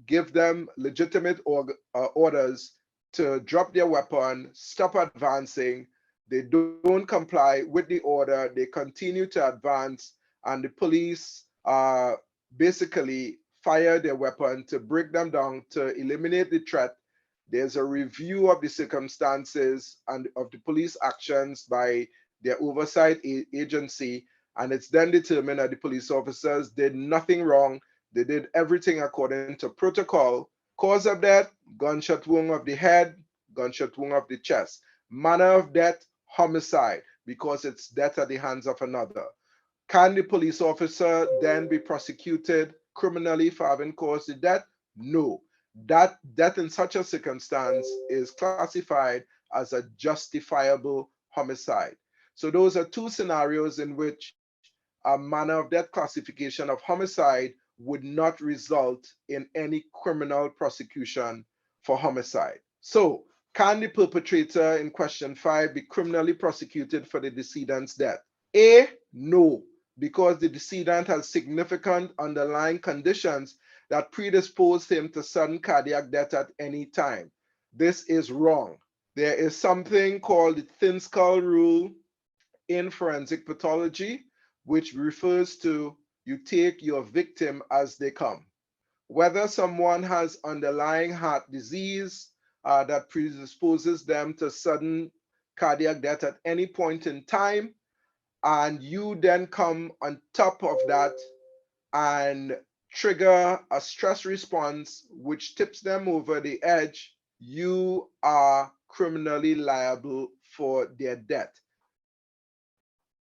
give them legitimate orders to drop their weapon, stop advancing. They don't comply with the order. They continue to advance, and the police basically fire their weapon to break them down, to eliminate the threat. There's a review of the circumstances and of the police actions by their oversight agency, and it's then determined that the police officers did nothing wrong. They did everything according to protocol. Cause of death, gunshot wound of the head, gunshot wound of the chest. Manner of death, homicide, because it's death at the hands of another. Can the police officer then be prosecuted criminally for having caused the death? No. That death in such a circumstance is classified as a justifiable homicide. So those are two scenarios in which a manner of death classification of homicide would not result in any criminal prosecution for homicide. So, can the perpetrator in question 5 be criminally prosecuted for the decedent's death? A, no, because the decedent has significant underlying conditions that predisposed him to sudden cardiac death at any time. This is wrong. There is something called the thin skull rule in forensic pathology, which refers to you take your victim as they come. Whether someone has underlying heart disease that predisposes them to sudden cardiac death at any point in time, and you then come on top of that and trigger a stress response which tips them over the edge, you are criminally liable for their death.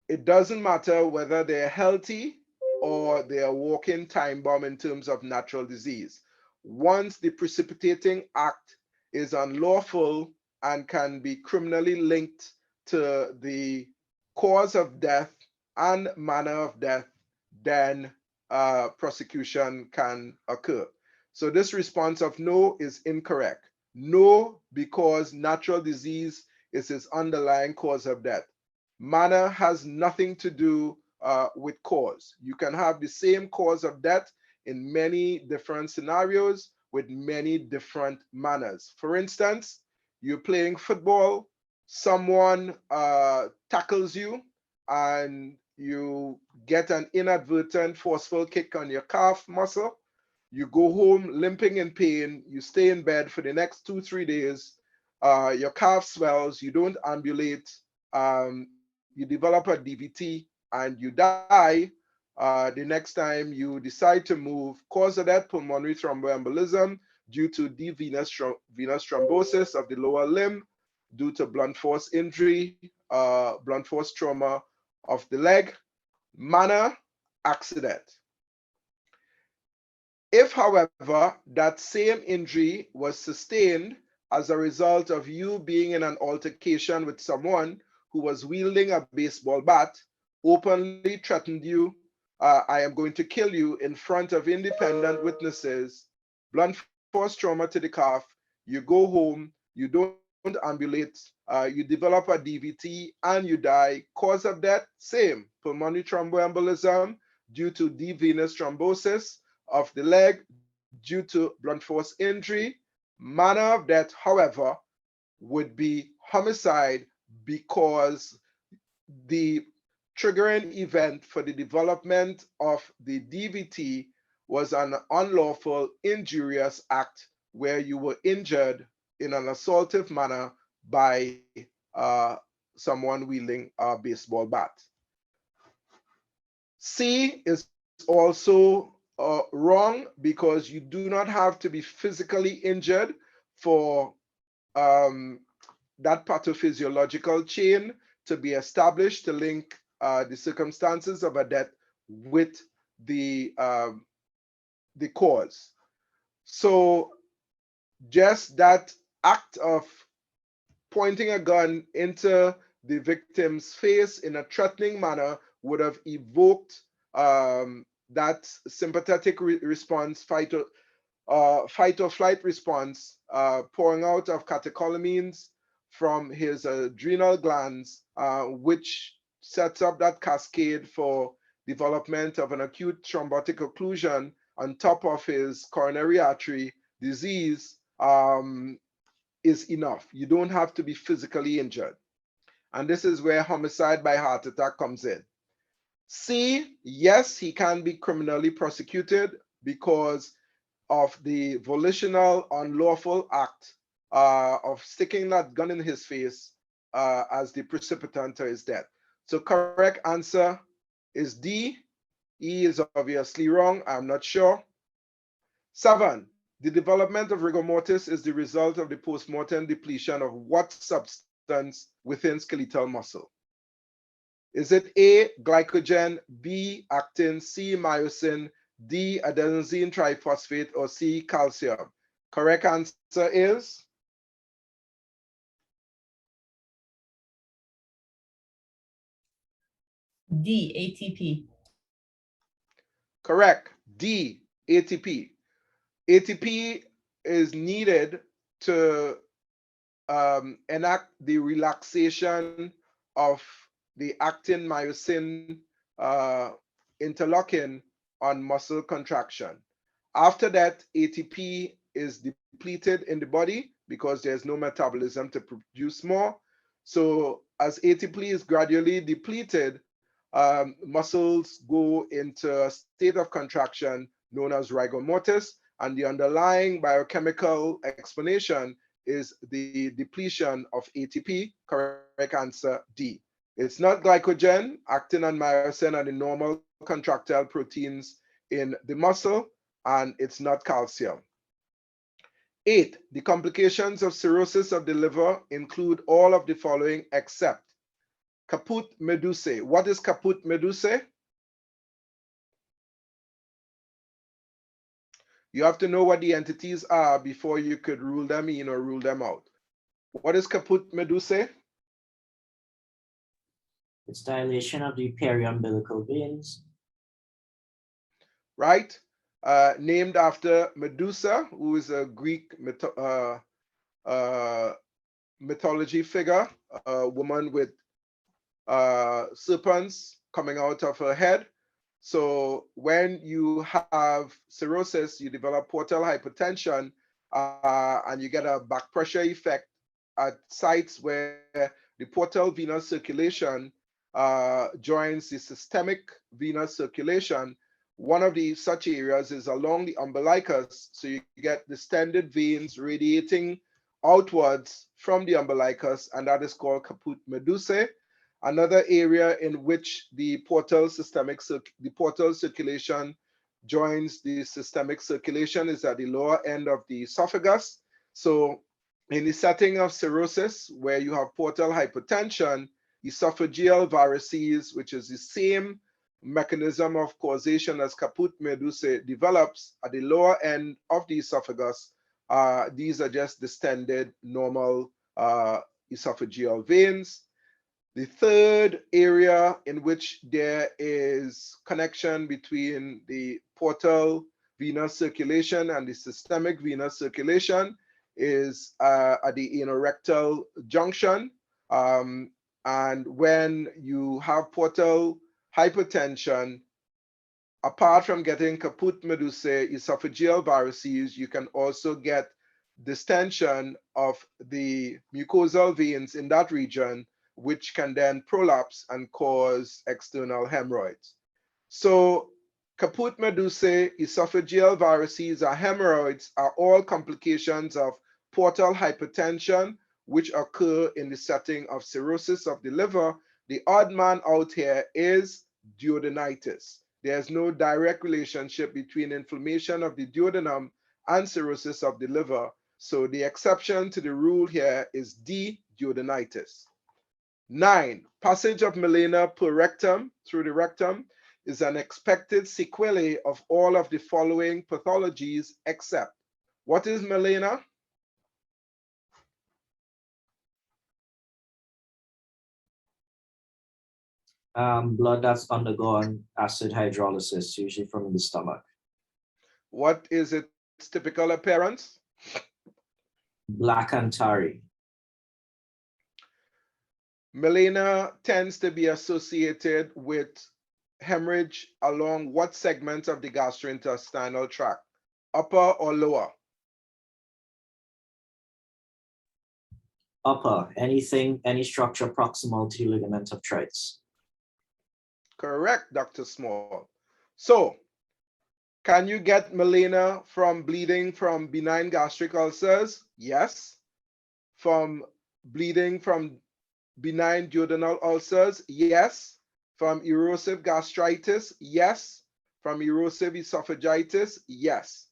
It doesn't matter whether they're healthy or they're a walking time bomb in terms of natural disease. Once the precipitating act is unlawful and can be criminally linked to the cause of death and manner of death, then prosecution can occur. So this response of no is incorrect. No, because natural disease is its underlying cause of death. Manner has nothing to do with cause. You can have the same cause of death in many different scenarios with many different manners. For instance, you're playing football, someone tackles you, and you get an inadvertent forceful kick on your calf muscle. You go home limping in pain. You stay in bed for the next 2-3 days. Your calf swells. You don't ambulate. You develop a DVT and you die. The next time you decide to move, cause of death, pulmonary thromboembolism due to deep venous thrombosis of the lower limb, due to blunt force injury, blunt force trauma of the leg. Manner, accident. If, however, that same injury was sustained as a result of you being in an altercation with someone who was wielding a baseball bat, openly threatened you, I am going to kill you in front of independent witnesses, blunt force trauma to the calf, you go home, you don't ambulate, you develop a DVT and you die. Cause of death, same, pulmonary thromboembolism due to deep venous thrombosis of the leg due to blunt force injury. Manner of death, however, would be homicide because the triggering event for the development of the DVT was an unlawful, injurious act where you were injured in an assaultive manner by someone wielding a baseball bat. C is also wrong, because you do not have to be physically injured for that pathophysiological chain to be established to link the circumstances of a death with the cause. So just that act of pointing a gun into the victim's face in a threatening manner would have evoked that sympathetic response, fight or flight response, pouring out of catecholamines from his adrenal glands, which sets up that cascade for development of an acute thrombotic occlusion on top of his coronary artery disease, is enough. You don't have to be physically injured. And this is where homicide by heart attack comes in. C, yes, he can be criminally prosecuted because of the volitional unlawful act of sticking that gun in his face as the precipitant to his death. So correct answer is D. E is obviously wrong. I'm not sure. 7. The development of rigor mortis is the result of the postmortem depletion of what substance within skeletal muscle? Is it A, glycogen, B, actin, C, myosin, D, adenosine triphosphate, or C, calcium? Correct answer is? D, ATP. Correct. D, ATP. ATP is needed to enact the relaxation of the actin myosin interlocking on muscle contraction. After that, ATP is depleted in the body because there's no metabolism to produce more. So as ATP is gradually depleted, muscles go into a state of contraction known as rigor mortis, and the underlying biochemical explanation is the depletion of ATP. Correct answer D. It's not glycogen. Actin and myosin are the normal contractile proteins in the muscle, and it's not calcium. 8. The complications of cirrhosis of the liver include all of the following except caput medusae. What is caput medusae? You have to know what the entities are before you could rule them in or rule them out. What is caput medusae? It's dilation of the periumbilical veins. Right. Named after Medusa, who is a Greek mythology figure, a woman with serpents coming out of her head. So when you have cirrhosis, you develop portal hypertension, and you get a back pressure effect at sites where the portal venous circulation joins the systemic venous circulation. One of the such areas is along the umbilicus, so you get distended veins radiating outwards from the umbilicus, and that is called caput medusae. Another area in which the portal circulation joins the systemic circulation is at the lower end of the esophagus. So in the setting of cirrhosis, where you have portal hypertension, esophageal varices, which is the same mechanism of causation as caput medusae, develops at the lower end of the esophagus. These are just distended normal esophageal veins. The third area in which there is connection between the portal venous circulation and the systemic venous circulation is at the anorectal junction. And when you have portal hypertension, apart from getting caput medusae, esophageal varices, you can also get distension of the mucosal veins in that region, which can then prolapse and cause external hemorrhoids. So caput medusae, esophageal varices, or hemorrhoids are all complications of portal hypertension, which occur in the setting of cirrhosis of the liver. The odd man out here is duodenitis. There's no direct relationship between inflammation of the duodenum and cirrhosis of the liver. So the exception to the rule here is D, duodenitis. 9, passage of melena per rectum through the rectum is an expected sequelae of all of the following pathologies except. What is melena? Blood that's undergone acid hydrolysis, usually from the stomach. What is its typical appearance? Black and tarry. Melena tends to be associated with hemorrhage along what segment of the gastrointestinal tract? Upper or lower? Upper, any structure proximal to the ligament of Treitz. Correct, Dr. Small. So, can you get melena from bleeding from benign gastric ulcers? Yes. From bleeding from benign duodenal ulcers? Yes. From erosive gastritis? Yes. From erosive esophagitis? Yes.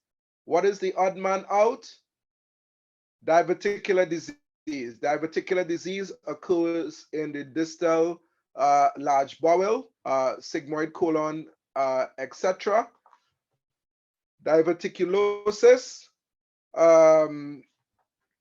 What is the odd man out? Diverticular disease. Diverticular disease occurs in the distal large bowel, sigmoid colon, etc. Diverticulosis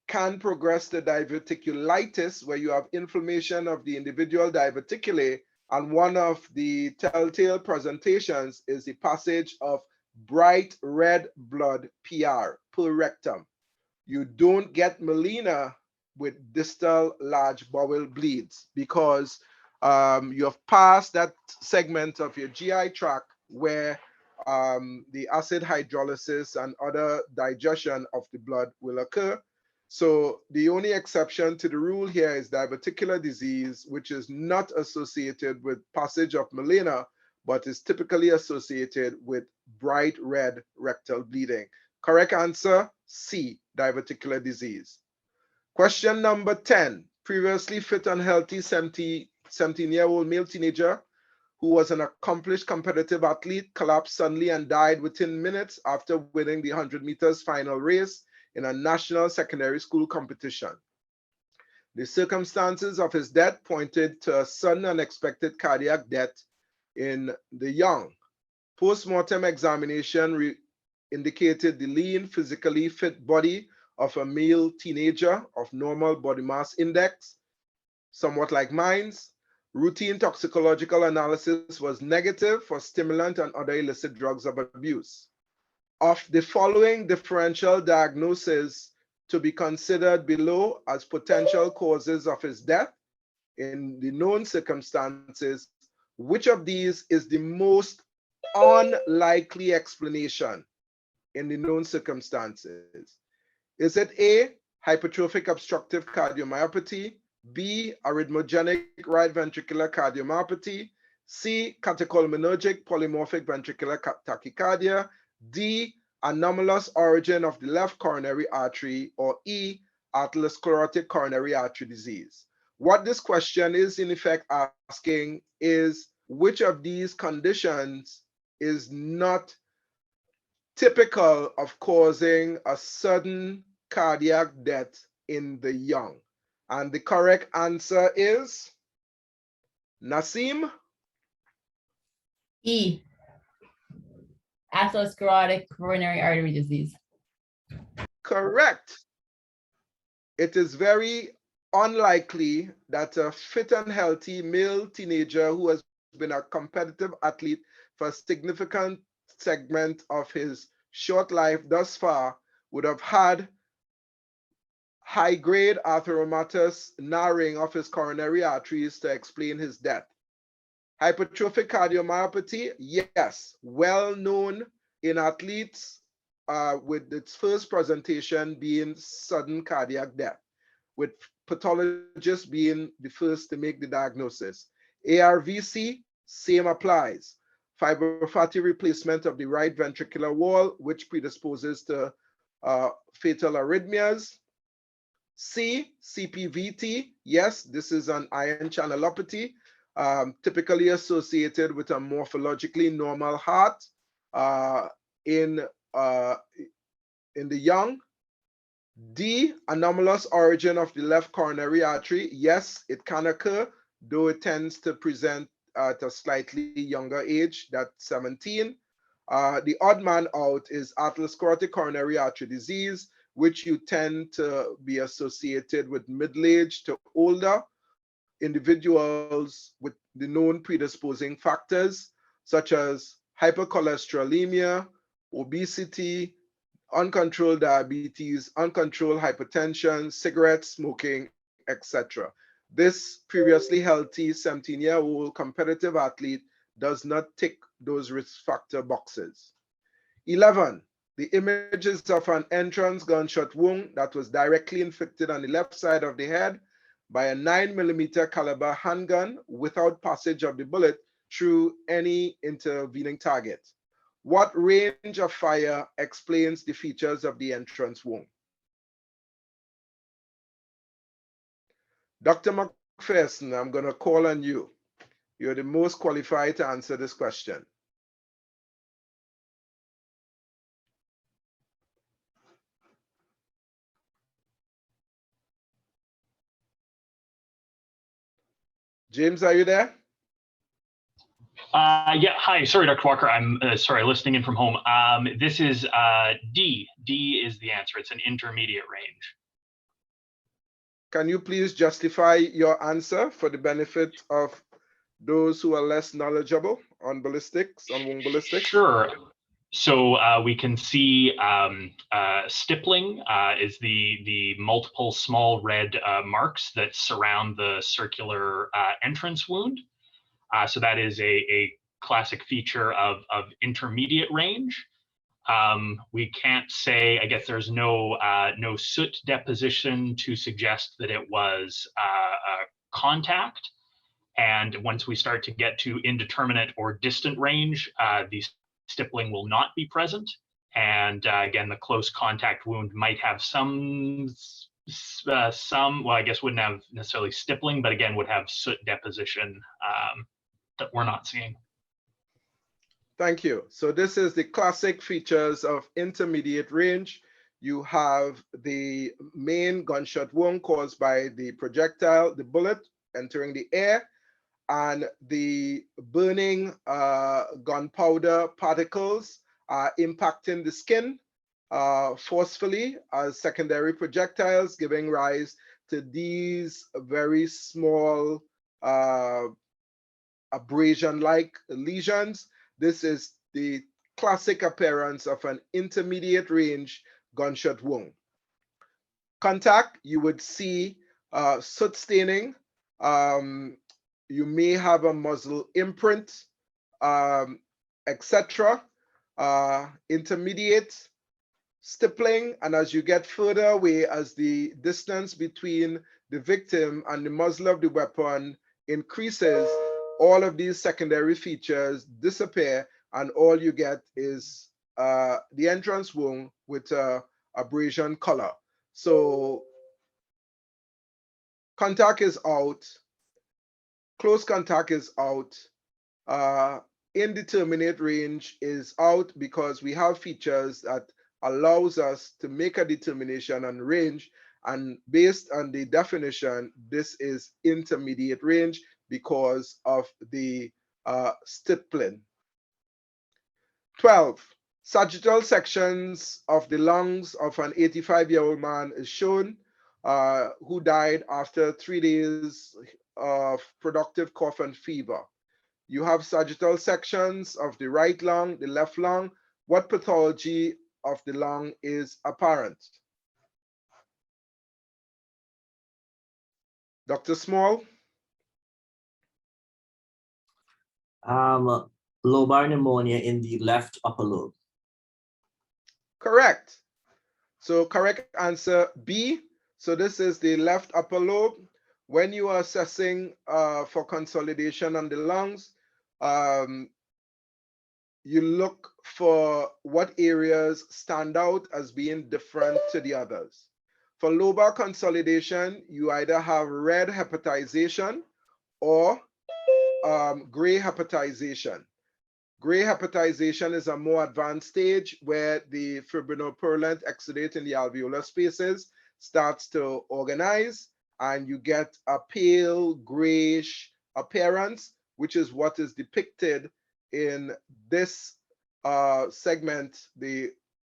can progress to diverticulitis, where you have inflammation of the individual diverticulae, and one of the telltale presentations is the passage of bright red blood, PR, per rectum. You don't get melena with distal large bowel bleeds because you have passed that segment of your GI tract where the acid hydrolysis and other digestion of the blood will occur. So the only exception to the rule here is diverticular disease, which is not associated with passage of melena, but is typically associated with bright red rectal bleeding. Correct answer, C, diverticular disease. Question number 10. Previously fit and healthy 17-year-old male teenager who was an accomplished competitive athlete collapsed suddenly and died within minutes after winning the 100 meters final race in a national secondary school competition. The circumstances of his death pointed to a sudden unexpected cardiac death in the young. Post-mortem examination indicated the lean, physically fit body of a male teenager of normal body mass index, somewhat like mine's. Routine toxicological analysis was negative for stimulant and other illicit drugs of abuse. Of the following differential diagnoses to be considered below as potential causes of his death in the known circumstances, which of these is the most unlikely explanation in the known circumstances? Is it A, hypertrophic obstructive cardiomyopathy, B, arrhythmogenic right ventricular cardiomyopathy, C, catecholaminergic polymorphic ventricular tachycardia, D, anomalous origin of the left coronary artery, or E, atherosclerotic coronary artery disease? What this question is in effect asking is which of these conditions is not typical of causing a sudden cardiac death in the young? And the correct answer is Nasim? E, atherosclerotic coronary artery disease. Correct. It is very unlikely that a fit and healthy male teenager who has been a competitive athlete for a significant segment of his short life thus far would have had high-grade arteriomatous narrowing of his coronary arteries to explain his death. Hypertrophic cardiomyopathy, yes, well known in athletes with its first presentation being sudden cardiac death, with pathologists being the first to make the diagnosis. ARVC, same applies. Fibrofatty replacement of the right ventricular wall, which predisposes to fatal arrhythmias. C, CPVT, yes, this is an ion channelopathy, typically associated with a morphologically normal heart in the young. D, anomalous origin of the left coronary artery. Yes, it can occur, though it tends to present at a slightly younger age, that's 17. The odd man out is atherosclerotic coronary artery disease, which you tend to be associated with middle-aged to older individuals with the known predisposing factors, such as hypercholesterolemia, obesity, uncontrolled diabetes, uncontrolled hypertension, cigarette smoking, etc. This previously healthy 17-year-old competitive athlete does not tick those risk factor boxes. 11, the images of an entrance gunshot wound that was directly inflicted on the left side of the head by a 9mm caliber handgun without passage of the bullet through any intervening target. What range of fire explains the features of the entrance wound? Dr. McPherson, I'm going to call on you. You're the most qualified to answer this question. James, are you there? Yeah, hi, sorry, Dr. Walker, I'm sorry, listening in from home. This is D. D is the answer. It's an intermediate range. Can you please justify your answer for the benefit of those who are less knowledgeable on ballistics, on wound ballistics? Sure. So we can see stippling is the multiple small red marks that surround the circular entrance wound. So that is a classic feature of intermediate range. We can't say, I guess there's no soot deposition to suggest that it was contact. And once we start to get to indeterminate or distant range, the stippling will not be present. And again, the close contact wound might have some, well, I guess wouldn't have necessarily stippling, but again, would have soot deposition that we're not seeing. Thank you. So this is the classic features of intermediate range. You have the main gunshot wound caused by the projectile, the bullet entering the air, and the burning gunpowder particles are impacting the skin forcefully as secondary projectiles, giving rise to these very small abrasion-like lesions. This is the classic appearance of an intermediate range gunshot wound. Contact, you would see soot staining. You may have a muzzle imprint, etc. Intermediate, stippling, and as you get further away, as the distance between the victim and the muzzle of the weapon increases, all of these secondary features disappear, and all you get is the entrance wound with abrasion color. So contact is out, close contact is out, indeterminate range is out because we have features that allows us to make a determination on range, and based on the definition, this is intermediate range because of the stippling. 12, sagittal sections of the lungs of an 85-year-old man is shown who died after 3 days of productive cough and fever. You have sagittal sections of the right lung, the left lung. What pathology of the lung is apparent? Dr. Small? Lobar pneumonia in the left upper lobe. Correct. So correct answer B. So this is the left upper lobe. When you are assessing for consolidation on the lungs, you look for what areas stand out as being different to the others. For lobar consolidation, you either have red hepatization or gray hepatization. Gray hepatization is a more advanced stage where the fibrinopurulent exudate in the alveolar spaces starts to organize, and you get a pale grayish appearance, which is what is depicted in this segment, the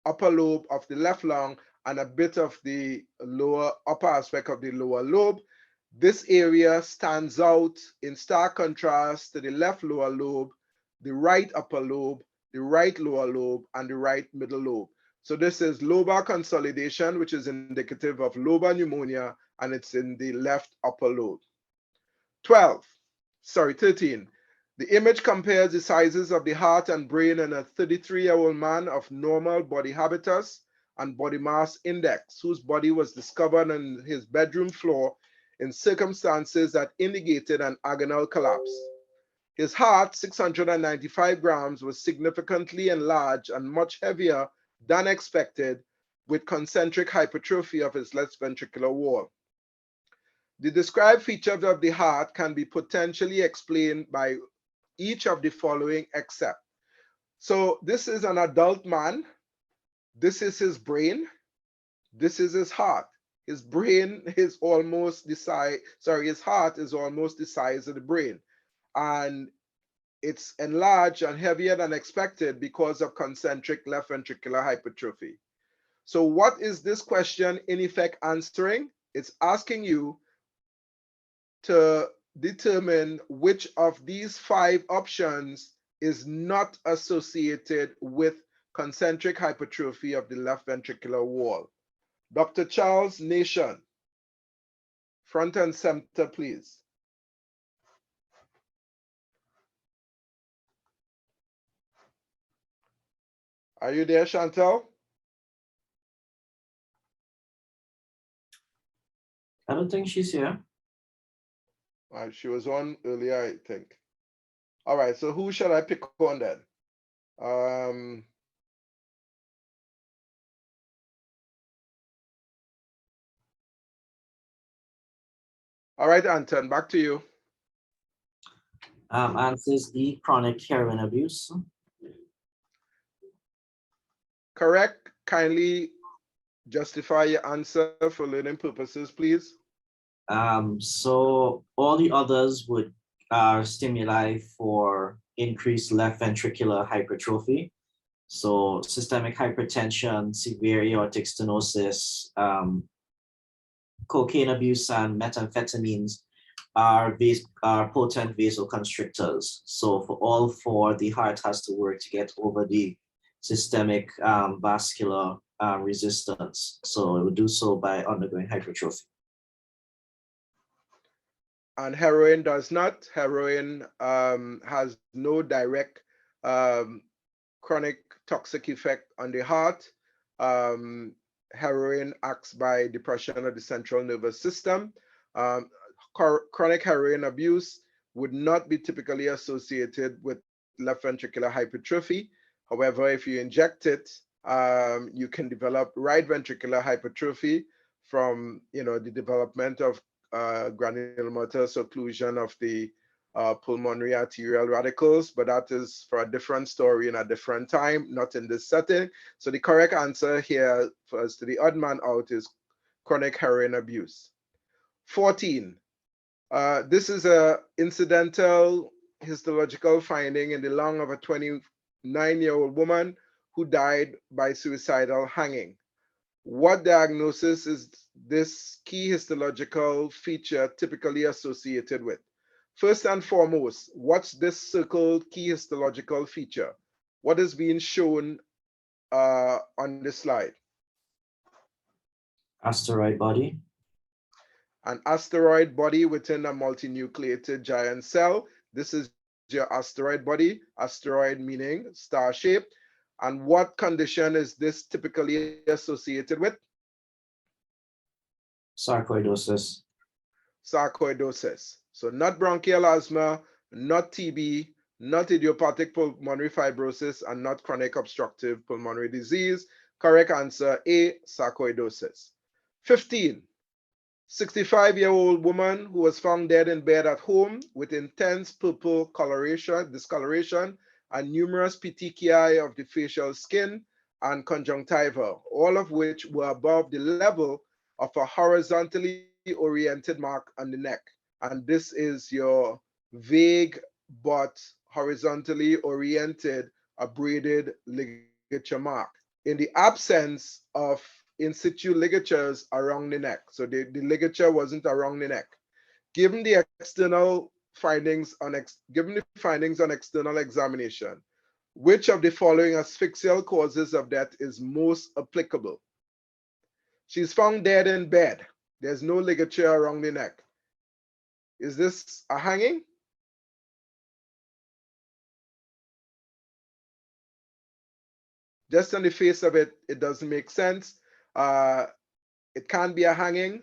upper lobe of the left lung and a bit of the lower upper aspect of the lower lobe. This area stands out in stark contrast to the left lower lobe, the right upper lobe, the right lower lobe, and the right middle lobe. So this is lobar consolidation, which is indicative of lobar pneumonia, and it's in the left upper lobe. 13. The image compares the sizes of the heart and brain in a 33-year-old man of normal body habitus and body mass index, whose body was discovered on his bedroom floor in circumstances that indicated an agonal collapse. His heart, 695 grams, was significantly enlarged and much heavier than expected, with concentric hypertrophy of his left ventricular wall. The described features of the heart can be potentially explained by each of the following except. So this is an adult man. This is his brain. This is his heart. His brain is almost the size, his heart is almost the size of the brain. And it's enlarged and heavier than expected because of concentric left ventricular hypertrophy. So what is this question in effect answering? It's asking you to determine which of these 5 options is not associated with concentric hypertrophy of the left ventricular wall. Dr. Charles Nation, front and center, please. Are you there, Chantal? I don't think she's here. She was on earlier, I think. All right, so who shall I pick on then? All right, Anton, back to you. Answers D, chronic heroin abuse. Correct. Kindly justify your answer for learning purposes, please. So all the others would stimuli for increased left ventricular hypertrophy. So systemic hypertension, severe aortic stenosis, cocaine abuse, and methamphetamines are potent vasoconstrictors. So for all 4, the heart has to work to get over the systemic vascular resistance. So it would do so by undergoing hypertrophy. And heroin does not. Heroin has no direct chronic toxic effect on the heart. Heroin acts by depression of the central nervous system. Chronic heroin abuse would not be typically associated with left ventricular hypertrophy. However, if you inject it, you can develop right ventricular hypertrophy from the development of granulomatous occlusion of the pulmonary arterial radicals, but that is for a different story in a different time, not in this setting. So the correct answer here for us to the odd man out is chronic heroin abuse. 14. This is a incidental histological finding in the lung of a 29-year-old woman who died by suicidal hanging. What diagnosis is this key histological feature typically associated with? First and foremost, what's this circled key histological feature? What is being shown on this slide? Asteroid body. An asteroid body within a multinucleated giant cell. This is your asteroid body, asteroid meaning star shape. And what condition is this typically associated with? Sarcoidosis. Sarcoidosis. So not bronchial asthma, not TB, not idiopathic pulmonary fibrosis, and not chronic obstructive pulmonary disease. Correct answer A, sarcoidosis. 15. 65-year-old woman who was found dead in bed at home with intense purple discoloration, and numerous petechiae of the facial skin and conjunctiva, all of which were above the level of a horizontally oriented mark on the neck. And this is your vague but horizontally oriented abraded ligature mark in the absence of in situ ligatures around the neck. So the ligature wasn't around the neck. Given the findings on external examination, which of the following asphyxial causes of death is most applicable? She's found dead in bed. There's no ligature around the neck. Is this a hanging? Just on the face of it, it doesn't make sense. It can be a hanging.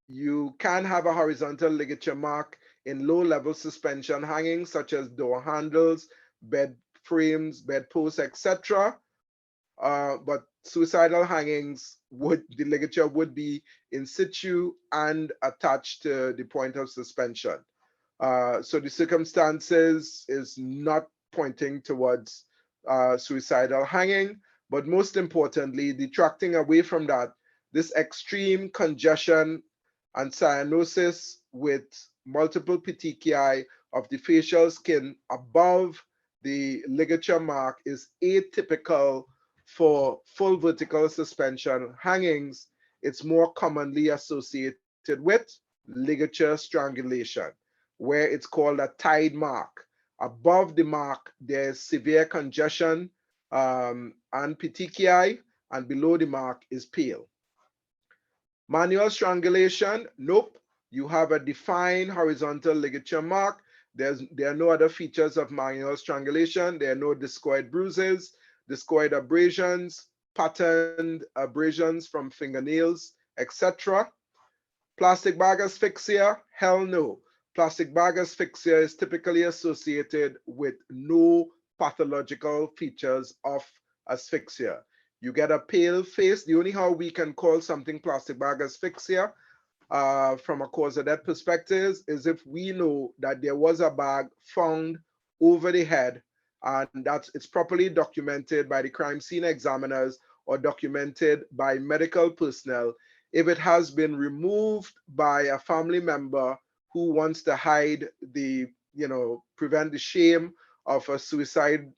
You can have a horizontal ligature mark in low-level suspension hangings, such as door handles, bed frames, bed posts, etc. But suicidal hangings, the ligature would be in situ and attached to the point of suspension. So the circumstances is not pointing towards suicidal hanging, but most importantly, detracting away from that, this extreme congestion and cyanosis with multiple petechiae of the facial skin above the ligature mark is atypical for full vertical suspension hangings. It's more commonly associated with ligature strangulation, where it's called a tide mark. Above the mark, there's severe congestion and petechiae, and below the mark is pale. Manual strangulation, nope. You have a defined horizontal ligature mark. There are no other features of manual strangulation. There are no discoid bruises, discoid abrasions, patterned abrasions from fingernails, etc. Plastic bag asphyxia, hell no. Plastic bag asphyxia is typically associated with no pathological features of asphyxia. You get a pale face. The only how we can call something plastic bag asphyxia from a cause of death perspective is if we know that there was a bag found over the head, and that it's properly documented by the crime scene examiners or documented by medical personnel. If it has been removed by a family member who wants to hide the, prevent the shame of a suicide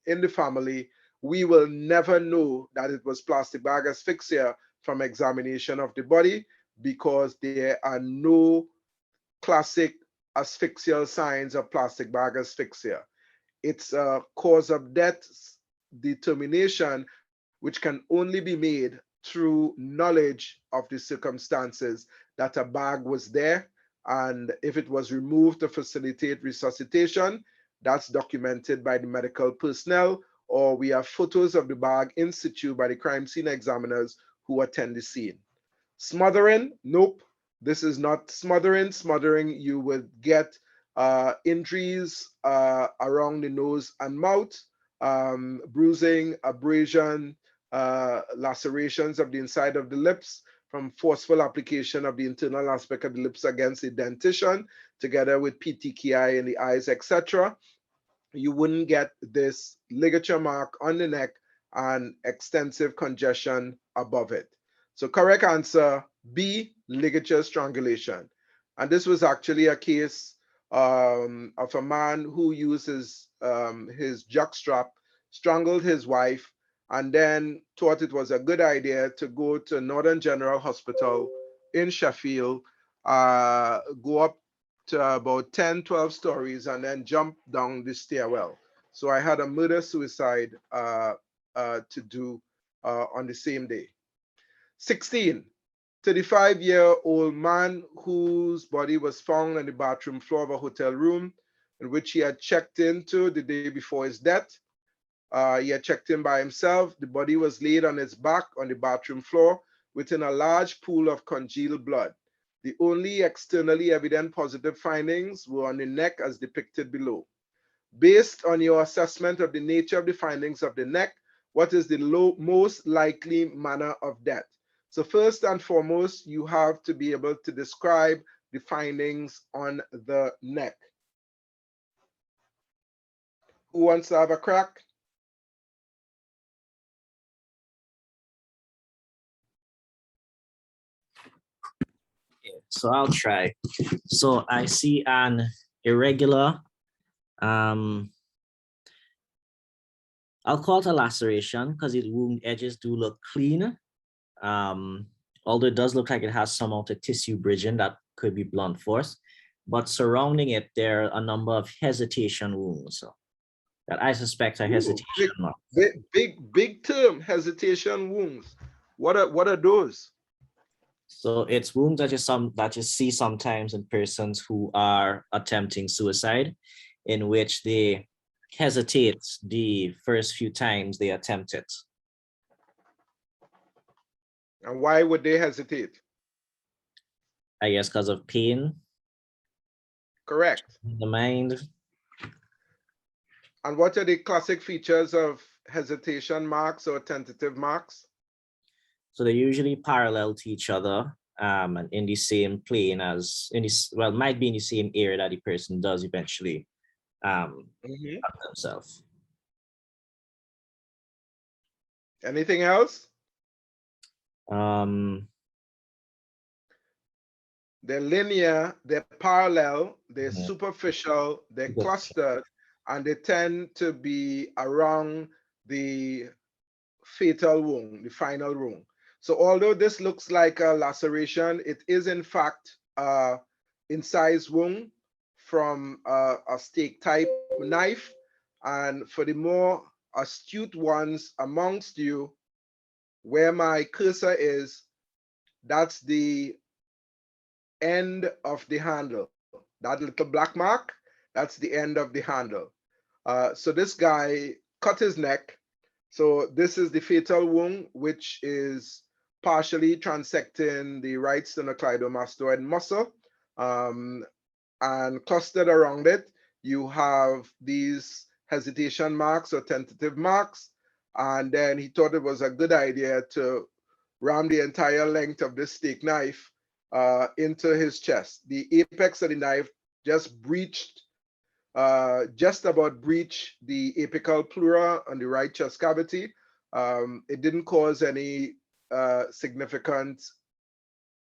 in the family, we will never know that it was plastic bag asphyxia from examination of the body, because there are no classic asphyxial signs of plastic bag asphyxia. It's a cause of death determination which can only be made through knowledge of the circumstances that a bag was there, and if it was removed to facilitate resuscitation, that's documented by the medical personnel, or we have photos of the bag in situ by the crime scene examiners who attend the scene. Smothering, nope, this is not smothering. Smothering, you would get injuries around the nose and mouth, bruising, abrasion, lacerations of the inside of the lips from forceful application of the internal aspect of the lips against the dentition, together with petechiae in the eyes, etc. You wouldn't get this ligature mark on the neck and extensive congestion above it. So correct answer, B, ligature strangulation. And this was actually a case of a man who used his jockstrap, strangled his wife, and then thought it was a good idea to go to Northern General Hospital in Sheffield, go up to about 10, 12 stories, and then jump down the stairwell. So I had a murder-suicide to do on the same day. 16, 35-year-old man whose body was found on the bathroom floor of a hotel room in which he had checked into the day before his death. He had checked in by himself. The body was laid on its back on the bathroom floor within a large pool of congealed blood. The only externally evident positive findings were on the neck as depicted below. Based on your assessment of the nature of the findings of the neck, what is the most likely manner of death? So first and foremost, you have to be able to describe the findings on the neck. Who wants to have a crack? So I'll try. So I see an irregular, I'll call it a laceration because the wound edges do look clean. Although it does look like it has some amount of tissue bridging that could be blunt force, but surrounding it, there are a number of hesitation wounds that I suspect are hesitation marks. Big term, hesitation wounds. What are those? So it's wounds that you see sometimes in persons who are attempting suicide, in which they hesitate the first few times they attempt it. And why would they hesitate? I guess because of pain. Correct. In the mind. And what are the classic features of hesitation marks or tentative marks? So they're usually parallel to each other, and in the same plane as might be in the same area that the person does eventually cut themselves. Anything else? They're linear, they're parallel, they're superficial, they're clustered, and they tend to be around the fatal wound, the final wound. So although this looks like a laceration, it is in fact an incised wound from a stake type knife. And for the more astute ones amongst you, where my cursor is, that's the end of the handle. That little black mark, that's the end of the handle. So this guy cut his neck. So this is the fatal wound, which is partially transecting the right sternocleidomastoid muscle. And clustered around it, you have these hesitation marks or tentative marks. And then he thought it was a good idea to ram the entire length of this steak knife into his chest. The apex of the knife just about breached the apical pleura on the right chest cavity. It didn't cause any significant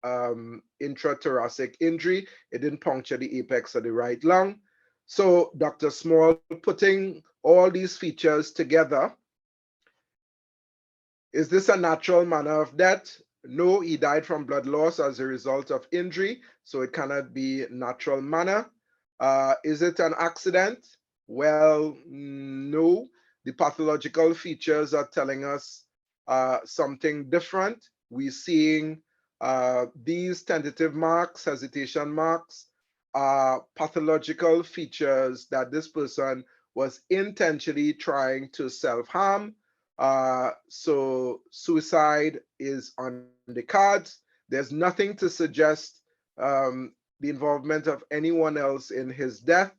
intrathoracic injury. It didn't puncture the apex of the right lung. So Dr. Small, putting all these features together, is this a natural manner of death? No, he died from blood loss as a result of injury, so it cannot be natural manner. Is it an accident? Well, no. The pathological features are telling us something different. We're seeing these tentative marks, hesitation marks, are pathological features that this person was intentionally trying to self-harm. So suicide is on the cards. There's nothing to suggest the involvement of anyone else in his death.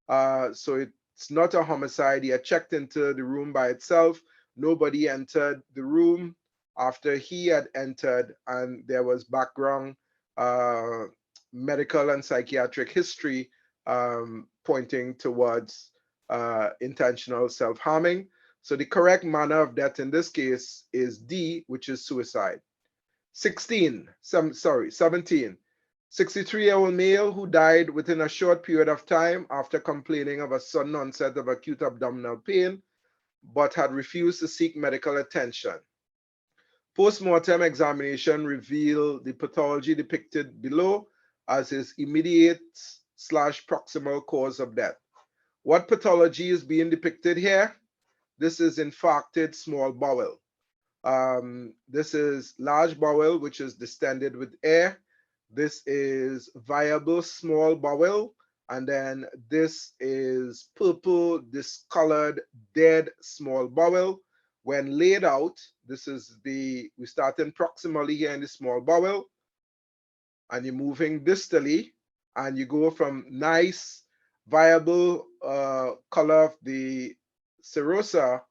So it's not a homicide. He had checked into the room by itself. Nobody entered the room after he had entered, and there was background medical and psychiatric history pointing towards intentional self-harming. So the correct manner of death in this case is D, which is suicide. 17. 63-year-old male who died within a short period of time after complaining of a sudden onset of acute abdominal pain, but had refused to seek medical attention. Post-mortem examination revealed the pathology depicted below as his immediate/proximal cause of death. What pathology is being depicted here? This is infarcted small bowel. This is large bowel, which is distended with air. This is viable small bowel. And then this is purple, discolored, dead small bowel. When laid out, this is we starting proximally here in the small bowel, and you're moving distally, and you go from nice, viable color of the serosa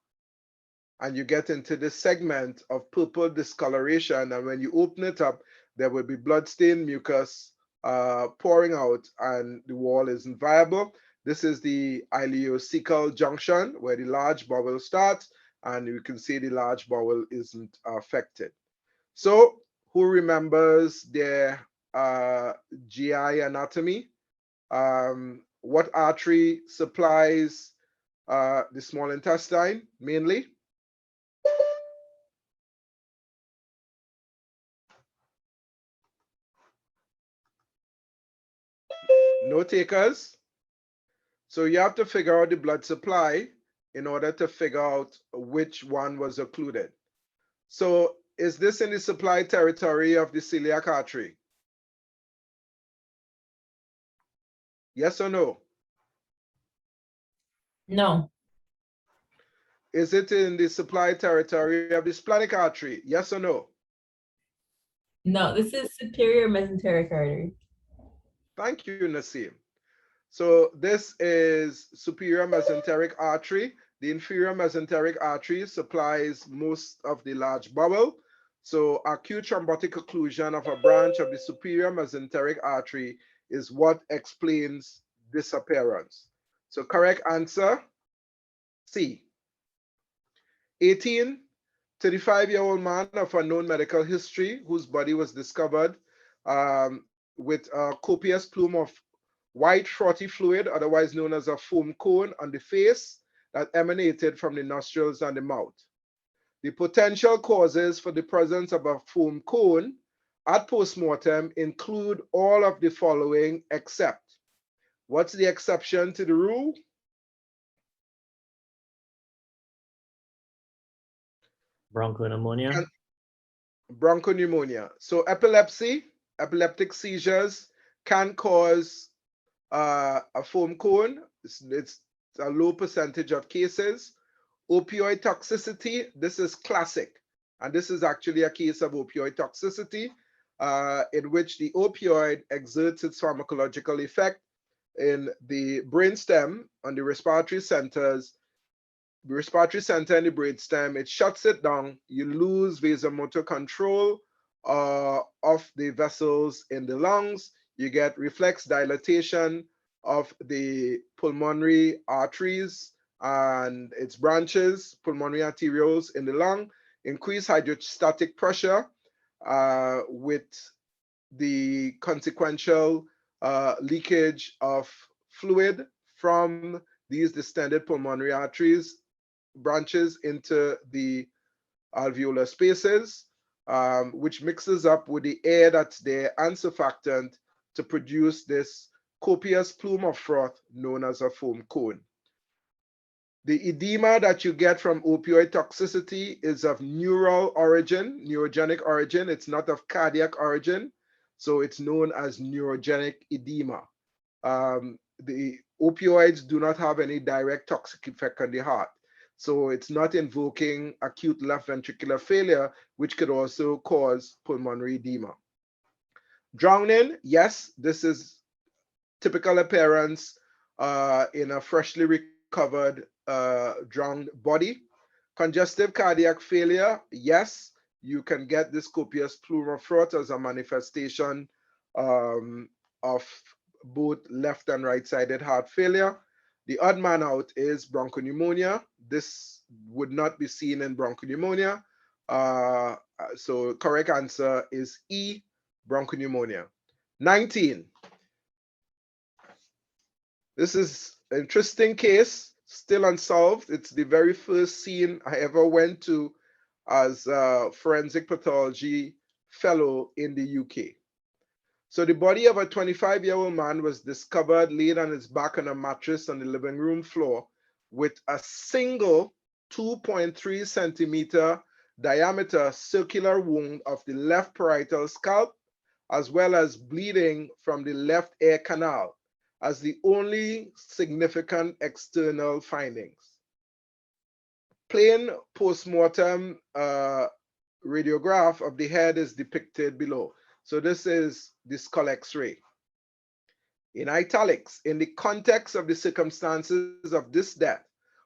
and you get into this segment of purple discoloration. And when you open it up, there will be bloodstained mucus pouring out, and the wall isn't viable. This is the ileocecal junction where the large bowel starts, and you can see the large bowel isn't affected. So who remembers their GI anatomy? What artery supplies the small intestine mainly? No takers? So you have to figure out the blood supply in order to figure out which one was occluded. So is this in the supply territory of the celiac artery? Yes or no? No. Is it in the supply territory of the splenic artery? Yes or no? No, this is superior mesenteric artery. Thank you, Naseem. So this is superior mesenteric artery. The inferior mesenteric artery supplies most of the large bowel. So acute thrombotic occlusion of a branch of the superior mesenteric artery is what explains this appearance. So correct answer, C. 18, 35-year-old man of unknown medical history whose body was discovered with a copious plume of white frothy fluid, otherwise known as a foam cone, on the face that emanated from the nostrils and the mouth. The potential causes for the presence of a foam cone at postmortem include all of the following except. What's the exception to the rule? Bronchopneumonia. Bronchopneumonia. So epilepsy, epileptic seizures can cause a foam cone. It's a low percentage of cases. Opioid toxicity, this is classic. And this is actually a case of opioid toxicity in which the opioid exerts its pharmacological effect in the brainstem on the respiratory centers. The respiratory center and the brainstem, it shuts it down. You lose vasomotor control of the vessels in the lungs. You get reflex dilatation of the pulmonary arteries and its branches, pulmonary arterioles in the lung, increased hydrostatic pressure with the consequential leakage of fluid from these distended pulmonary arteries branches into the alveolar spaces, which mixes up with the air that's there and surfactant to produce this copious plume of froth known as a foam cone. The edema that you get from opioid toxicity is of neural origin, neurogenic origin. It's not of cardiac origin, so it's known as neurogenic edema. The opioids do not have any direct toxic effect on the heart. So it's not invoking acute left ventricular failure, which could also cause pulmonary edema. Drowning, yes, this is typical appearance in a freshly recovered drowned body. Congestive cardiac failure, yes, you can get this copious plume of froth as a manifestation of both left and right-sided heart failure. The odd man out is bronchopneumonia. This would not be seen in bronchopneumonia. So correct answer is E, bronchopneumonia. 19. This is an interesting case, still unsolved. It's the very first scene I ever went to as a forensic pathology fellow in the UK. So the body of a 25-year-old man was discovered laid on his back on a mattress on the living room floor with a single 2.3 centimeter diameter circular wound of the left parietal scalp, as well as bleeding from the left air canal as the only significant external findings. Plain postmortem radiograph of the head is depicted below. So this is the skull X-ray. In italics, in the context of the circumstances of this death,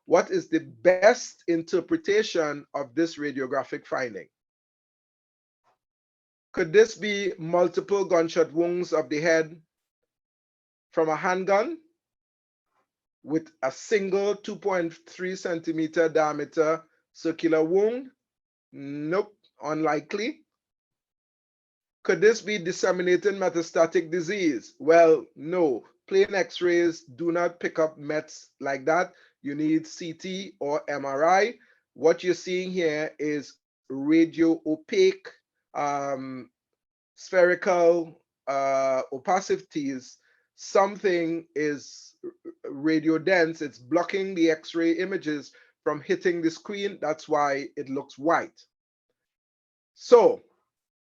what is the best interpretation of this radiographic finding? Could this be multiple gunshot wounds of the head from a handgun with a single 2.3 centimeter diameter circular wound? Nope, unlikely. Could this be disseminated metastatic disease? Well, no. Plain X-rays do not pick up mets like that. You need CT or MRI. What you're seeing here is radio opaque spherical opacities. Something is radio dense. It's blocking the X-ray images from hitting the screen. That's why it looks white. So,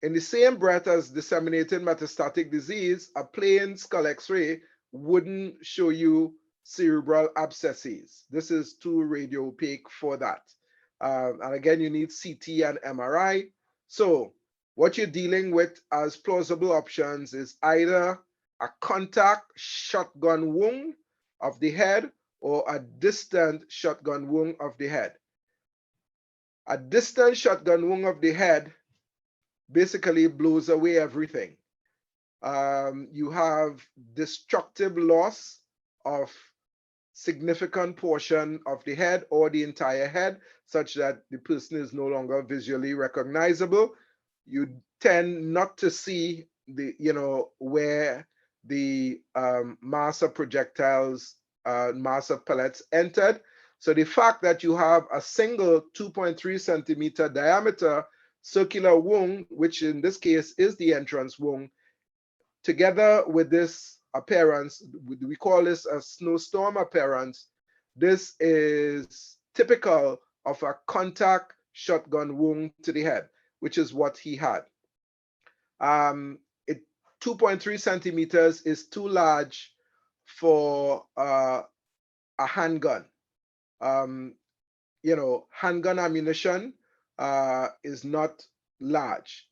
in the same breath as disseminated metastatic disease, a plain skull X-ray wouldn't show you cerebral abscesses. This is too radio opaque for that. And again, you need CT and MRI. So what you're dealing with as plausible options is either a contact shotgun wound of the head or a distant shotgun wound of the head. A distant shotgun wound of the head basically blows away everything. You have destructive loss of significant portion of the head or the entire head, such that the person is no longer visually recognizable. You tend not to see the, where the mass of projectiles, mass of pellets entered. So the fact that you have a single 2.3 centimeter diameter circular wound, which in this case is the entrance wound, together with this appearance, we call this a snowstorm appearance. This is typical of a contact shotgun wound to the head, which is what he had. 2.3 centimeters is too large for a handgun. Handgun ammunition is not large,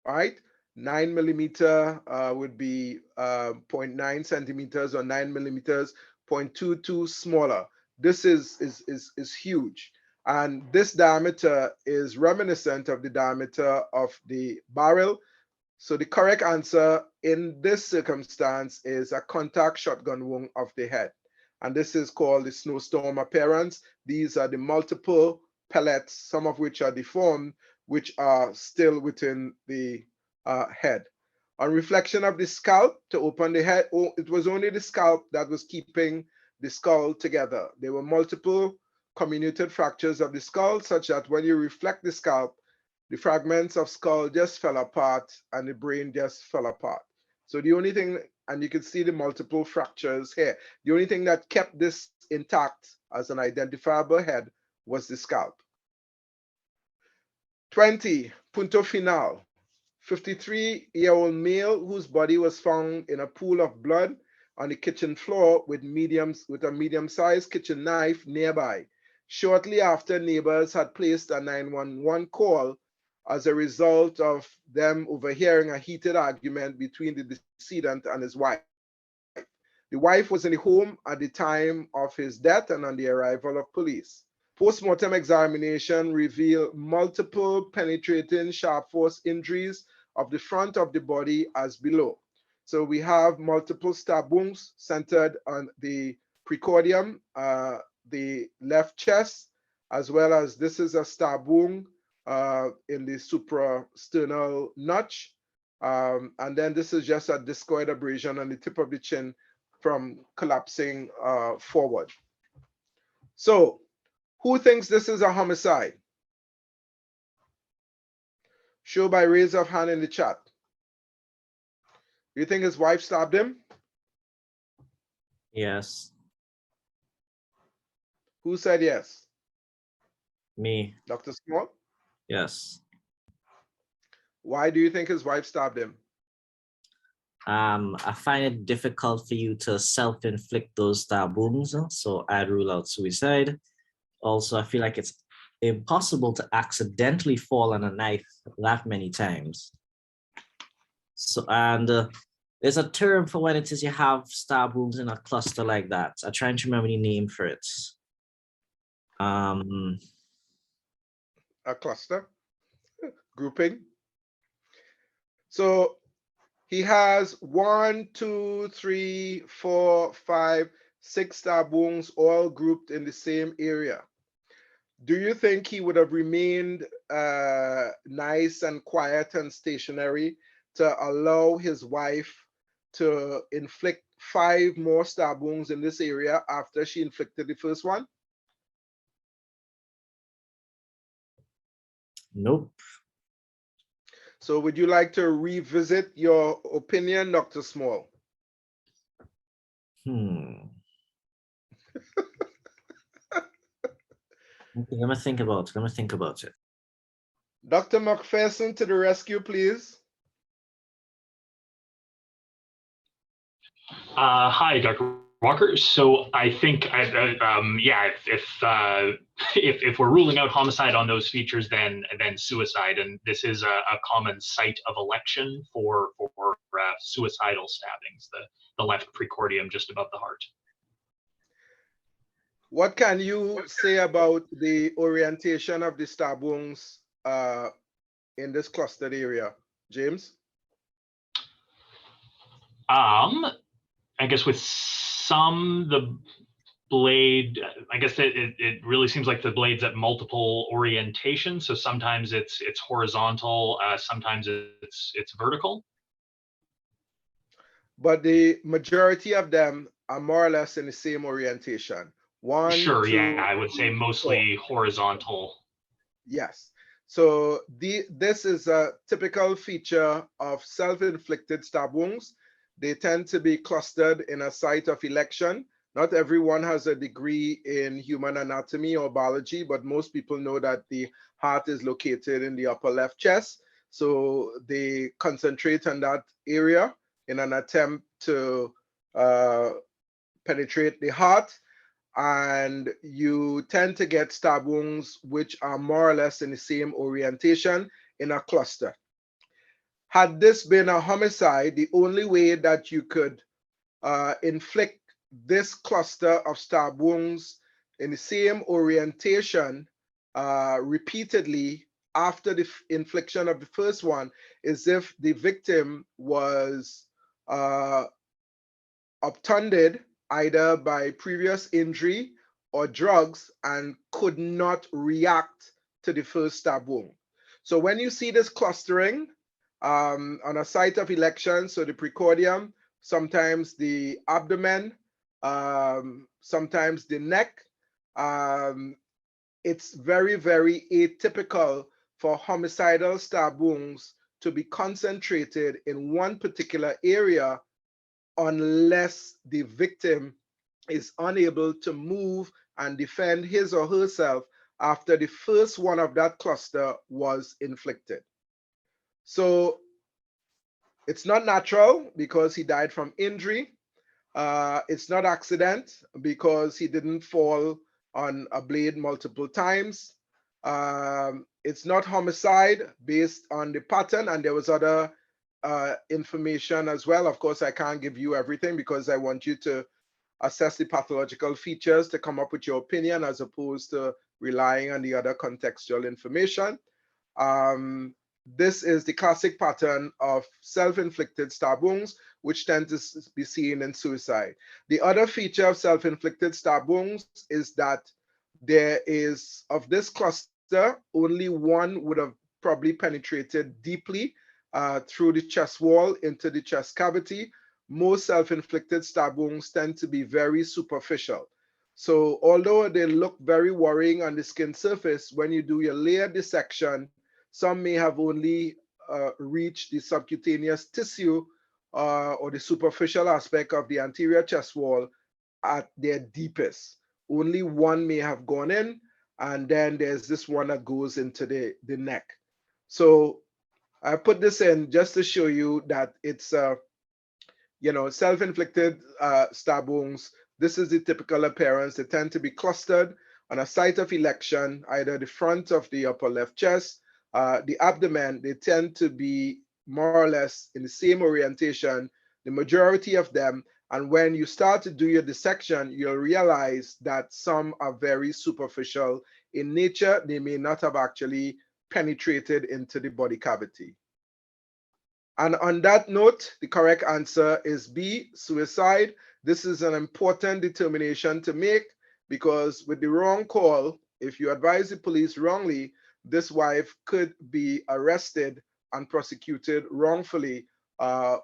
right? 9 millimeter would be 0.9 centimeters or 9 millimeters, 0.22 smaller. This is huge. And this diameter is reminiscent of the diameter of the barrel. So the correct answer in this circumstance is a contact shotgun wound of the head. And this is called the snowstorm appearance. These are the multiple pellets, some of which are deformed, which are still within the head. On reflection of the scalp to open the head, it was only the scalp that was keeping the skull together. There were multiple comminuted fractures of the skull, such that when you reflect the scalp, the fragments of skull just fell apart and the brain just fell apart. So the only thing, and you can see the multiple fractures here, the only thing that kept this intact as an identifiable head was the scalp. 20, punto final. 53-year-old male whose body was found in a pool of blood on the kitchen floor with a medium-sized kitchen knife nearby. Shortly after, neighbors had placed a 911 call as a result of them overhearing a heated argument between the decedent and his wife. The wife was in the home at the time of his death and on the arrival of police. Post-mortem examination revealed multiple penetrating sharp force injuries of the front of the body as below. So we have multiple stab wounds centered on the precordium, the left chest, as well as this is a stab wound in the suprasternal notch. And then this is just a discoid abrasion on the tip of the chin from collapsing forward. So who thinks this is a homicide? Show by raise of hand in the chat. You think his wife stabbed him? Yes. Who said yes? Me. Dr. Small? Yes. Why do you think his wife stabbed him? I find it difficult for you to self-inflict those stab wounds, so I'd rule out suicide. Also, I feel like it's impossible to accidentally fall on a knife that many times. So, and there's a term for when it is you have stab wounds in a cluster like that. I'm trying to remember the name for it. A cluster grouping. So he has 1, 2, 3, 4, 5, 6 stab wounds all grouped in the same area. Do you think he would have remained nice and quiet and stationary to allow his wife to inflict 5 more stab wounds in this area after she inflicted the first one? Nope. So would you like to revisit your opinion, Dr. Small? Okay, let me think about it. Let me think about it. Dr. McPherson to the rescue, please. Hi, Dr. Walker. So I think, yeah, if we're ruling out homicide on those features, then suicide, and this is a common site of election for suicidal stabbings, the left precordium just above the heart. What can you say about the orientation of the stab wounds in this clustered area, James? I guess with some, the blade, I guess it really seems like the blade's at multiple orientations. So sometimes it's horizontal, sometimes it's vertical. But the majority of them are more or less in the same orientation. 1, Sure, 2, yeah, I would say 3, mostly 4. horizontal. Yes. So this is a typical feature of self-inflicted stab wounds. They tend to be clustered in a site of election. Not everyone has a degree in human anatomy or biology, but most people know that the heart is located in the upper left chest. So they concentrate on that area in an attempt to penetrate the heart. And you tend to get stab wounds which are more or less in the same orientation in a cluster. Had this been a homicide, the only way that you could inflict this cluster of stab wounds in the same orientation repeatedly after the infliction of the first one is if the victim was obtunded either by previous injury or drugs and could not react to the first stab wound. So when you see this clustering on a site of election, so the precordium, sometimes the abdomen, sometimes the neck, it's very, very atypical for homicidal stab wounds to be concentrated in one particular area unless the victim is unable to move and defend his or herself after the first one of that cluster was inflicted. So it's not natural because he died from injury. It's not accident because he didn't fall on a blade multiple times. It's not homicide based on the pattern, and there was other information as well. Of course, I can't give you everything because I want you to assess the pathological features to come up with your opinion as opposed to relying on the other contextual information. This is the classic pattern of self-inflicted stab wounds, which tend to be seen in suicide. The other feature of self-inflicted stab wounds is that there is, of this cluster, only one would have probably penetrated deeply through the chest wall into the chest cavity. Most self-inflicted stab wounds tend to be very superficial. So although they look very worrying on the skin surface, when you do your layer dissection, some may have only reached the subcutaneous tissue or the superficial aspect of the anterior chest wall at their deepest. Only one may have gone in, and then there's this one that goes into the neck. So I put this in just to show you that it's self-inflicted stab wounds. This is the typical appearance. They tend to be clustered on a site of election, either the front of the upper left chest, the abdomen. They tend to be more or less in the same orientation, the majority of them, And when you start to do your dissection, you'll realize that some are very superficial in nature. They may not have actually penetrated into the body cavity. And on that note, the correct answer is B, suicide. This is an important determination to make because with the wrong call, if you advise the police wrongly, this wife could be arrested and prosecuted wrongfully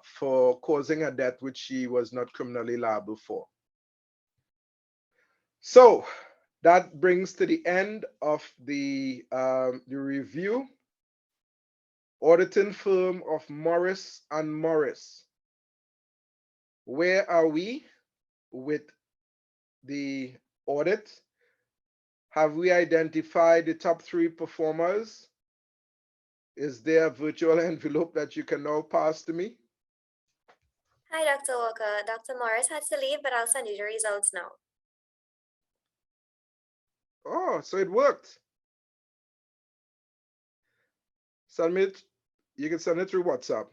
for causing a death which she was not criminally liable for. So that brings to the end of the review. Auditing firm of Morris and Morris. Where are we with the audit? Have we identified the top 3 performers? Is there a virtual envelope that you can now pass to me? Hi, Dr. Walker. Dr. Morris has to leave, but I'll send you the results now. Oh, so it worked. Submit. You can send it through WhatsApp.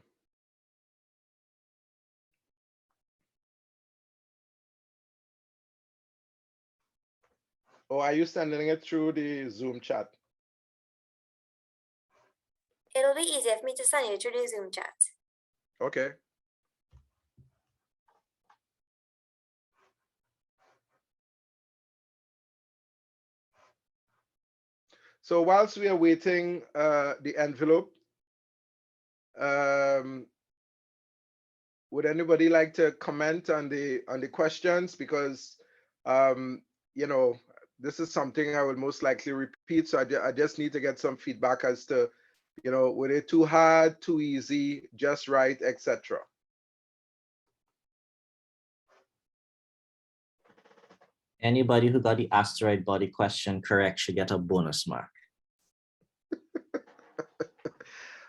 Or are you sending it through the Zoom chat? It'll be easier for me to send you through the Zoom chat. Okay. So whilst we are waiting the envelope, would anybody like to comment on the questions? Because you know, this is something I will most likely repeat. So I just need to get some feedback as to, you know, were they too hard, too easy, just right, etc. Anybody who got the asteroid body question correct should get a bonus mark.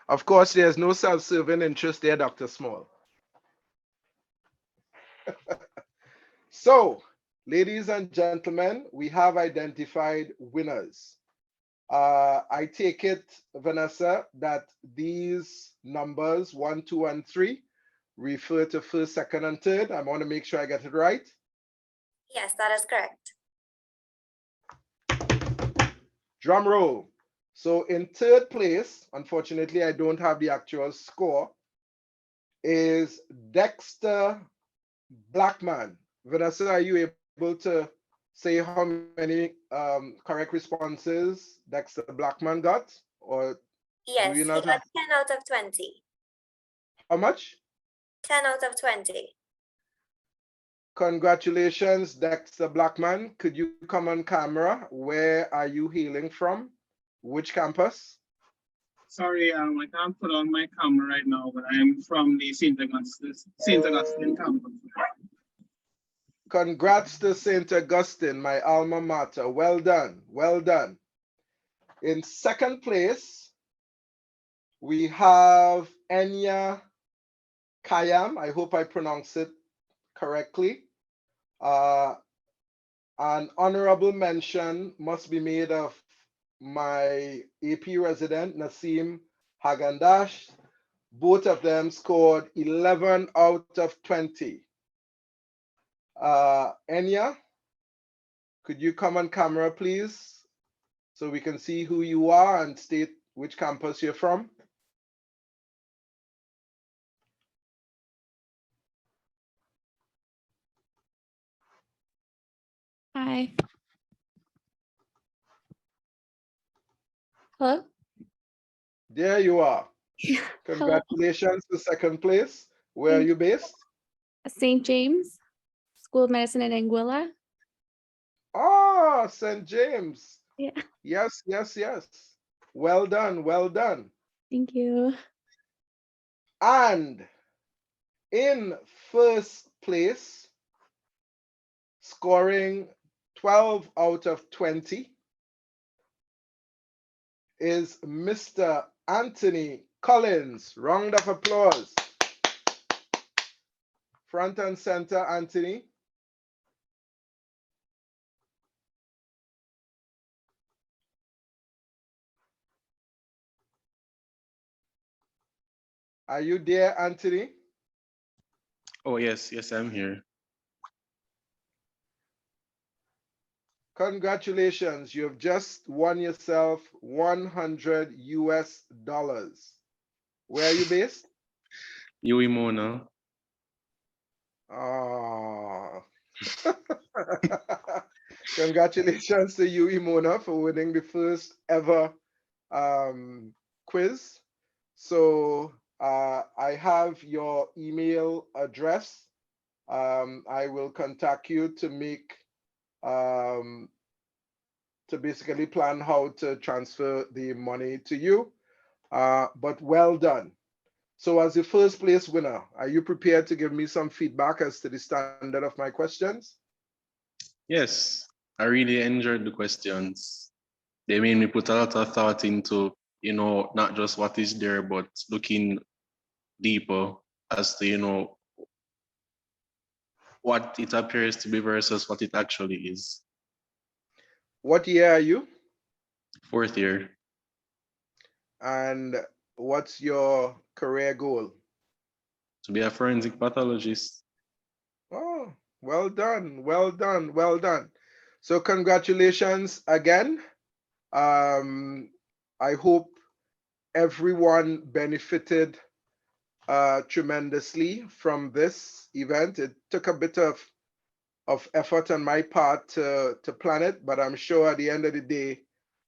Of course, there's no self-serving interest there, Dr. Small. So, ladies and gentlemen, we have identified winners. I take it, Vanessa, that these numbers 1, 2, and 3 refer to first, second, and third. I want to make sure I get it right. Yes, that is correct. Drum roll. So in third place, unfortunately, I don't have the actual score, is Dexter Blackman. Vanessa, are you able to say how many correct responses Dexter Blackman got? Or Yes, do you he not got have? 10 out of 20. How much? 10 out of 20. Congratulations, Dexter Blackman. Could you come on camera? Where are you hailing from? Which campus? Sorry, I can't put on my camera right now, but I'm from the St. Augustine Campus. Congrats to St. Augustine, my alma mater. Well done, well done. In second place, we have Enya Kayam. I hope I pronounce it correctly. An honorable mention must be made of my AP resident, Nasim Hagandash. Both of them scored 11 out of 20. Enya, could you come on camera, please, so we can see who you are and state which campus you're from? Hi. Hello? There you are. Hello. Congratulations to second place. Where are you based? St. James School of Medicine in Anguilla. Oh, St. James. Yeah. Yes, yes, yes. Well done, well done. Thank you. And in first place, scoring 12 out of 20, is Mr. Anthony Collins. Round of applause. Front and center, Anthony. Are you there, Anthony? Oh, yes, I'm here. Congratulations, you have just won yourself $100 US. Where are you based? Yui Mona. Ah. Congratulations to you, Mona, for winning the first ever quiz. So I have your email address. I will contact you to make to basically plan how to transfer the money to you. But well done. So as the first place winner, are you prepared to give me some feedback as to the standard of my questions? Yes, I really enjoyed the questions. They made me put a lot of thought into, you know, not just what is there, but looking deeper as to, you know, what it appears to be versus what it actually is. What year are you? 4th year. And what's your career goal? To be a forensic pathologist. Oh, well done, well done, well done. So congratulations again. I hope everyone benefited tremendously from this event. It took a bit of effort on my part to plan it, but I'm sure at the end of the day,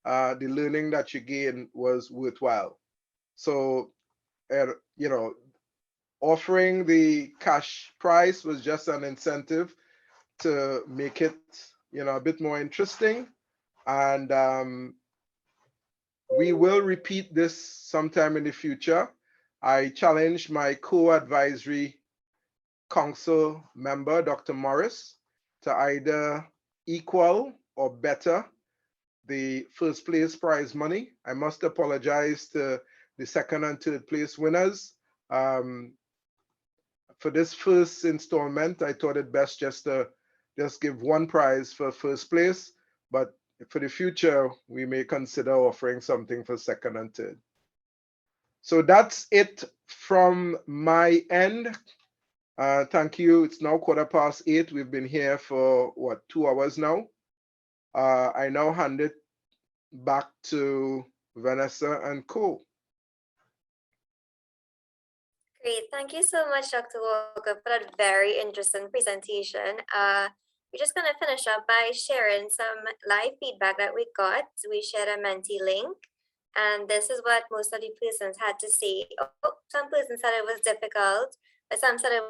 the learning that you gain was worthwhile. So, you know, offering the cash prize was just an incentive to make it, you know, a bit more interesting. And we will repeat this sometime in the future. I challenge my co-advisory council member, Dr. Morris, to either equal or better the first place prize money. I must apologize to the second and third place winners. For this first installment, I thought it best just to give one prize for first place, but for the future, we may consider offering something for second and third. So that's it from my end. Thank you. It's now 8:15. We've been here for what, 2 hours now. I now hand it back to Vanessa and Co. Great. Thank you so much, Dr. Walker, for that very interesting presentation. We're just going to finish up by sharing some live feedback that we got. We shared a Menti link, and this is what most of the persons had to say. Oh, some persons said it was difficult, but some said it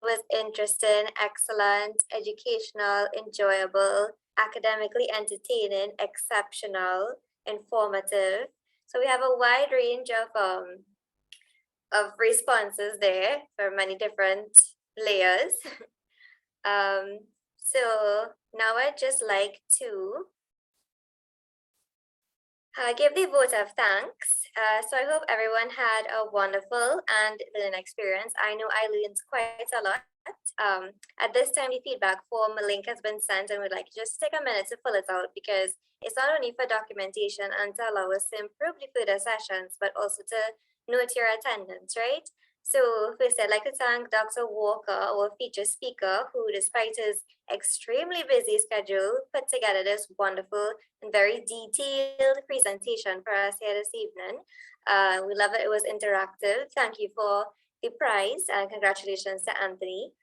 was interesting, excellent, educational, enjoyable, academically entertaining, exceptional, informative. So we have a wide range of responses there for many different layers. So now I'd just like to give the vote of thanks. So I hope everyone had a wonderful and learning experience. I know I learned quite a lot. At this time, the feedback form link has been sent, and we'd like to just take a minute to fill it out, because it's not only for documentation and to allow us to improve the further sessions, but also to note your attendance, right? So first, I'd like to thank Dr. Walker, our featured speaker, who, despite his extremely busy schedule, put together this wonderful and very detailed presentation for us here this evening. We love that it was interactive. Thank you for the prize, and congratulations to Anthony.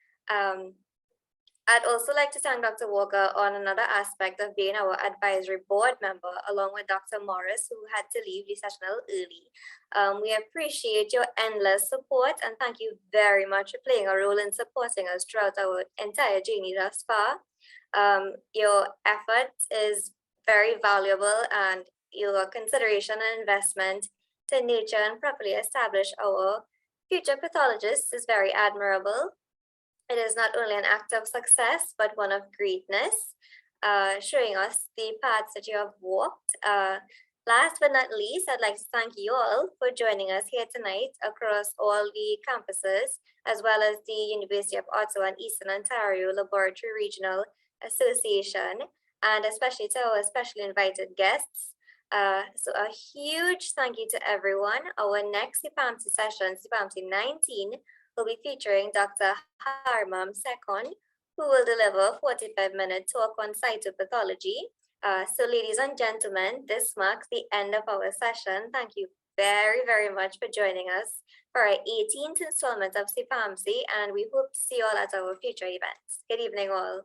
I'd also like to thank Dr. Walker on another aspect of being our advisory board member, along with Dr. Morris, who had to leave the session a little early. We appreciate your endless support, and thank you very much for playing a role in supporting us throughout our entire journey thus far. Your effort is very valuable, and your consideration and investment to nurture and properly establish our future pathologists is very admirable. It is not only an act of success, but one of greatness, showing us the paths that you have walked. Last but not least, I'd like to thank you all for joining us here tonight across all the campuses, as well as the University of Ottawa and Eastern Ontario Laboratory Regional Association, and especially to our specially invited guests. So a huge thank you to everyone. Our next CPALMSI session, CPALMSI 19, will be featuring Dr. Harmam Sekon, who will deliver a 45-minute talk on cytopathology. So ladies and gentlemen, this marks the end of our session. Thank you very, very much for joining us for our 18th installment of CPALMSI, and we hope to see you all at our future events. Good evening all.